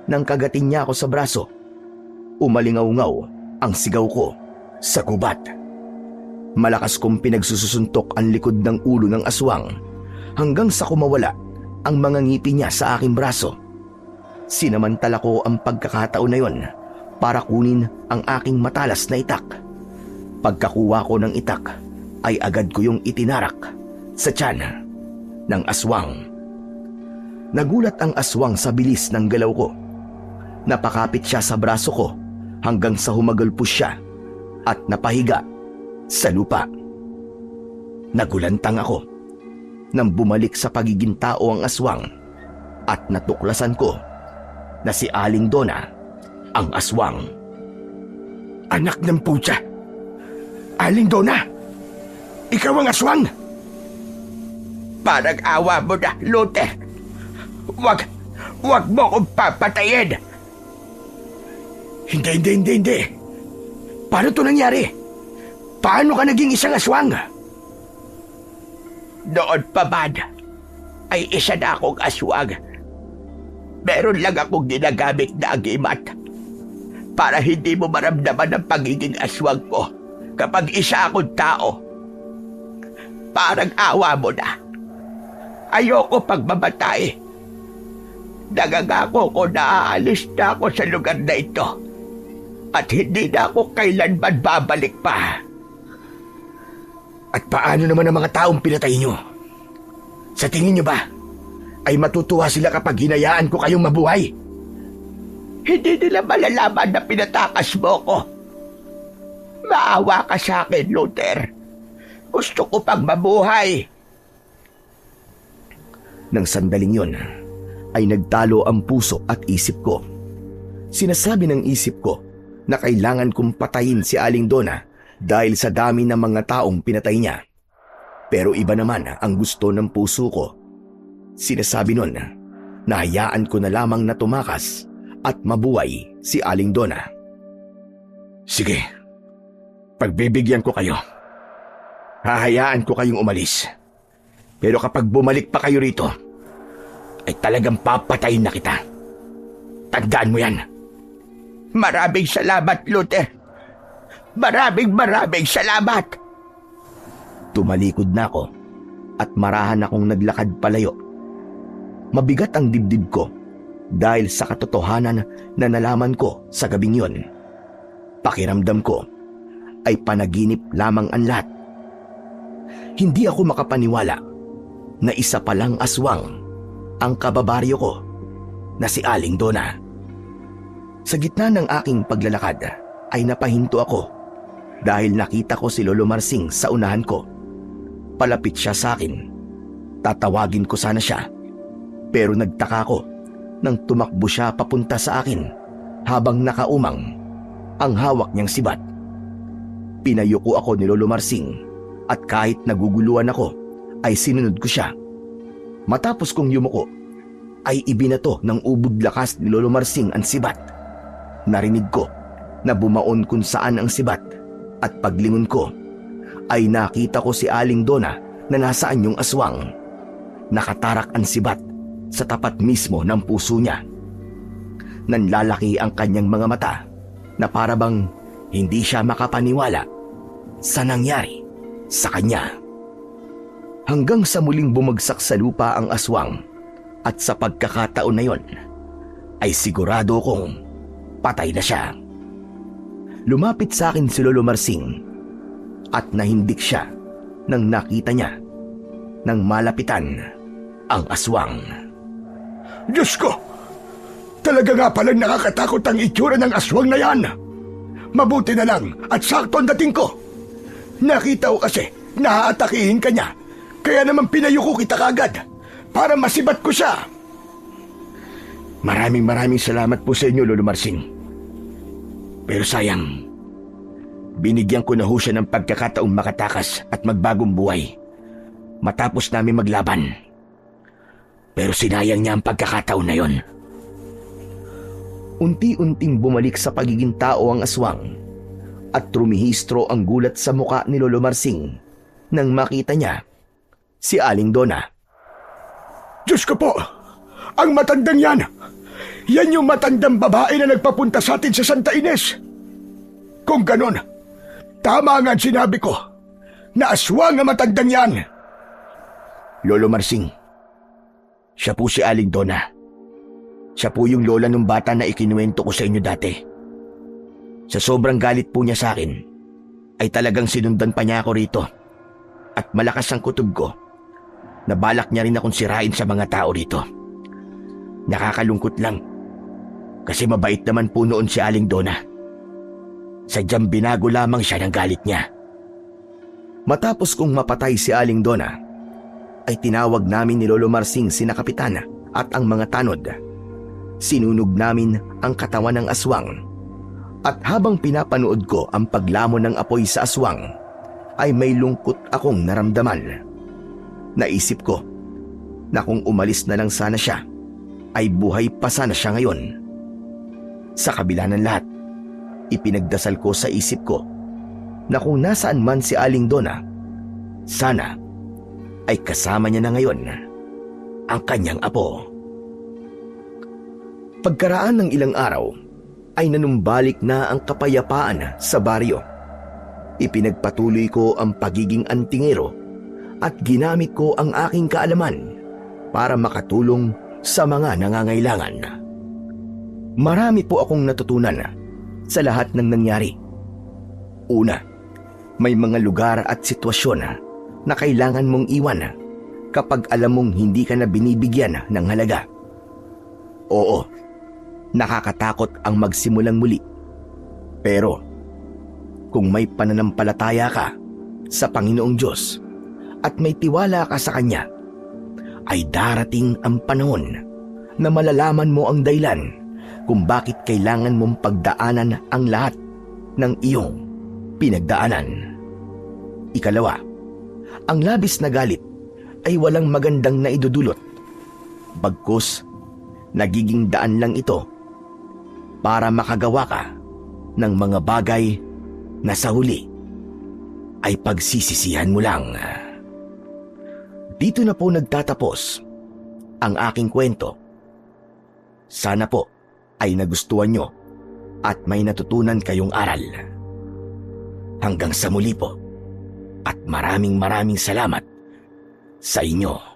nang kagatin niya ako sa braso. Umalingaw-ngaw ang sigaw ko sa gubat. Malakas kong pinagsusuntok ang likod ng ulo ng aswang hanggang sa kumawala ang mga ngipin niya sa aking braso. Sinamantala ko ang pagkakataon na yon para kunin ang aking matalas na itak. Pagkakuha ko ng itak ay agad ko yung itinarak sa tiyan ng aswang. Nagulat ang aswang sa bilis ng galaw ko. Napakapit siya sa braso ko hanggang sa humagulpos siya at napahiga sa lupa. Nagulantang ako nang bumalik sa pagiging tao ang aswang at natuklasan ko na si Aling Donna ang aswang. Anak ng putya! Aling Donna! Ikaw ang aswang! Parang awa mo na, Lute. Wag mo akong papatayin. Hindi. Paano to nangyari? Paano ka naging isang aswang? Noon pa man, ay isa na akong aswang. Meron lang akong ginagamit na agimat para hindi mo maramdaman ang pagiging aswang ko kapag isa akong tao. Parang awa mo na. Ayoko pagmamatay. Nagangako ko na aalis na ako sa lugar na ito at hindi na ako kailanman babalik pa. At paano naman ang mga taong pinatay nyo? Sa tingin nyo ba, ay matutuwa sila kapag hinayaan ko kayong mabuhay? Hindi nila malalaman na pinatakas mo ko. Maawa ka sa akin, Luther. Gusto ko pang mabuhay. Nang sandaling yon, ay nagtalo ang puso at isip ko. Sinasabi ng isip ko na kailangan kong patayin si Aling Donna dahil sa dami ng mga taong pinatay niya. Pero iba naman ang gusto ng puso ko. Sinasabi nun na hayaan ko na lamang na tumakas at mabuhay si Aling Donna. Sige, pagbibigyan ko kayo. Hahayaan ko kayong umalis. Pero kapag bumalik pa kayo rito, ay talagang papatayin na kita. Tandaan mo yan. Maraming salamat, Luther. Maraming salamat. Tumalikod na ako at marahan akong naglakad palayo. Mabigat ang dibdib ko dahil sa katotohanan na nalaman ko sa gabing yon. Pakiramdam ko ay panaginip lamang ang lahat. Hindi ako makapaniwala na isa palang aswang ang kababaryo ko na si Aling Donna. Sa gitna ng aking paglalakad ay napahinto ako dahil nakita ko si Lolo Marsing sa unahan ko. Palapit siya sa akin. Tatawagin ko sana siya, pero nagtaka ko nang tumakbo siya papunta sa akin habang nakaumang ang hawak niyang sibat. Pinayuko ako ni Lolo Marsing at kahit naguguluhan ako ay sinunod ko siya. Matapos kong yumuko ay ibinato ng ubod lakas ni Lolo Marsing ang sibat. Narinig ko na bumaon kung saan ang sibat at paglingon ko ay nakita ko si Aling Donna na nasa anyong aswang. Nakatarak ang sibat sa tapat mismo ng puso niya. Nanlalaki ang kanyang mga mata na parabang hindi siya makapaniwala sa nangyari sa kanya. Hanggang sa muling bumagsak sa lupa ang aswang at sa pagkakataon na yon ay sigurado kong patay na siya. Lumapit sa akin si Lolo Marsing at nahindik siya nang nakita niya nang malapitan ang aswang. Diyos ko! Talaga nga palang nakakatakot ang itsura ng aswang na yan. Mabuti na lang at sakto ang dating ko. Nakita ko kasi na aatakihin ka niya, kaya naman pinayuko kita kagad para masibat ko siya. Maraming salamat po sa inyo, Lolo Marsing. Pero sayang, binigyan ko na ho siya ng pagkakataong makatakas at magbagong buhay matapos namin maglaban. Pero sinayang niya ang pagkakataon na yon. Unti-unting bumalik sa pagiging tao ang aswang at trumihistro ang gulat sa muka ni Lolo Marsing nang makita niya si Aling Donna. Diyos ko po! Ang matandang yan! Yan yung matandang babae na nagpapunta sa atin sa Santa Ines. Kung ganon, tama nga ang sinabi ko na aswang ang matandang yan. Lolo Marsing, siya po si Aling Donna. Siya po yung lola ng bata na ikinuwento ko sa inyo dati. Sa sobrang galit po niya sa akin, ay talagang sinundan pa niya ako rito. At malakas ang kutob ko. Nabalak niya rin akong sirain sa mga tao rito. Nakakalungkot lang. Kasi mabait naman po noon si Aling Donna. Sadyang binago lamang siya ng galit niya. Matapos kong mapatay si Aling Donna, ay tinawag namin ni Lolo Marsing sina Kapitana at ang mga tanod. Sinunog namin ang katawan ng aswang. At habang pinapanood ko ang paglamon ng apoy sa aswang, ay may lungkot akong naramdaman. Naisip ko na kung umalis na lang sana siya, ay buhay pa sana siya ngayon. Sa kabila ng lahat, ipinagdasal ko sa isip ko na kung nasaan man si Aling Donna, sana ay kasama niya na ngayon ang kanyang apo. Pagkaraan ng ilang araw, ay nanumbalik na ang kapayapaan sa baryo. Ipinagpatuloy ko ang pagiging antingero at ginamit ko ang aking kaalaman para makatulong sa mga nangangailangan. Marami po akong natutunan sa lahat ng nangyari. Una, may mga lugar at sitwasyon na kailangan mong iwan kapag alam mong hindi ka na binibigyan ng halaga. Oo, nakakatakot ang magsimulang muli. Pero kung may pananampalataya ka sa Panginoong Diyos at may tiwala ka sa Kanya, ay darating ang panahon na malalaman mo ang dahilan kung bakit kailangan mong pagdaanan ang lahat ng iyong pinagdaanan. Ikalawa, ang labis na galit ay walang magandang naidudulot. Bagkus, nagiging daan lang ito para makagawa ka ng mga bagay na sa huli ay pagsisisihan mo lang. Dito na po nagtatapos ang aking kwento. Sana po ay nagustuhan nyo at may natutunan kayong aral. Hanggang sa muli po at maraming salamat sa inyo.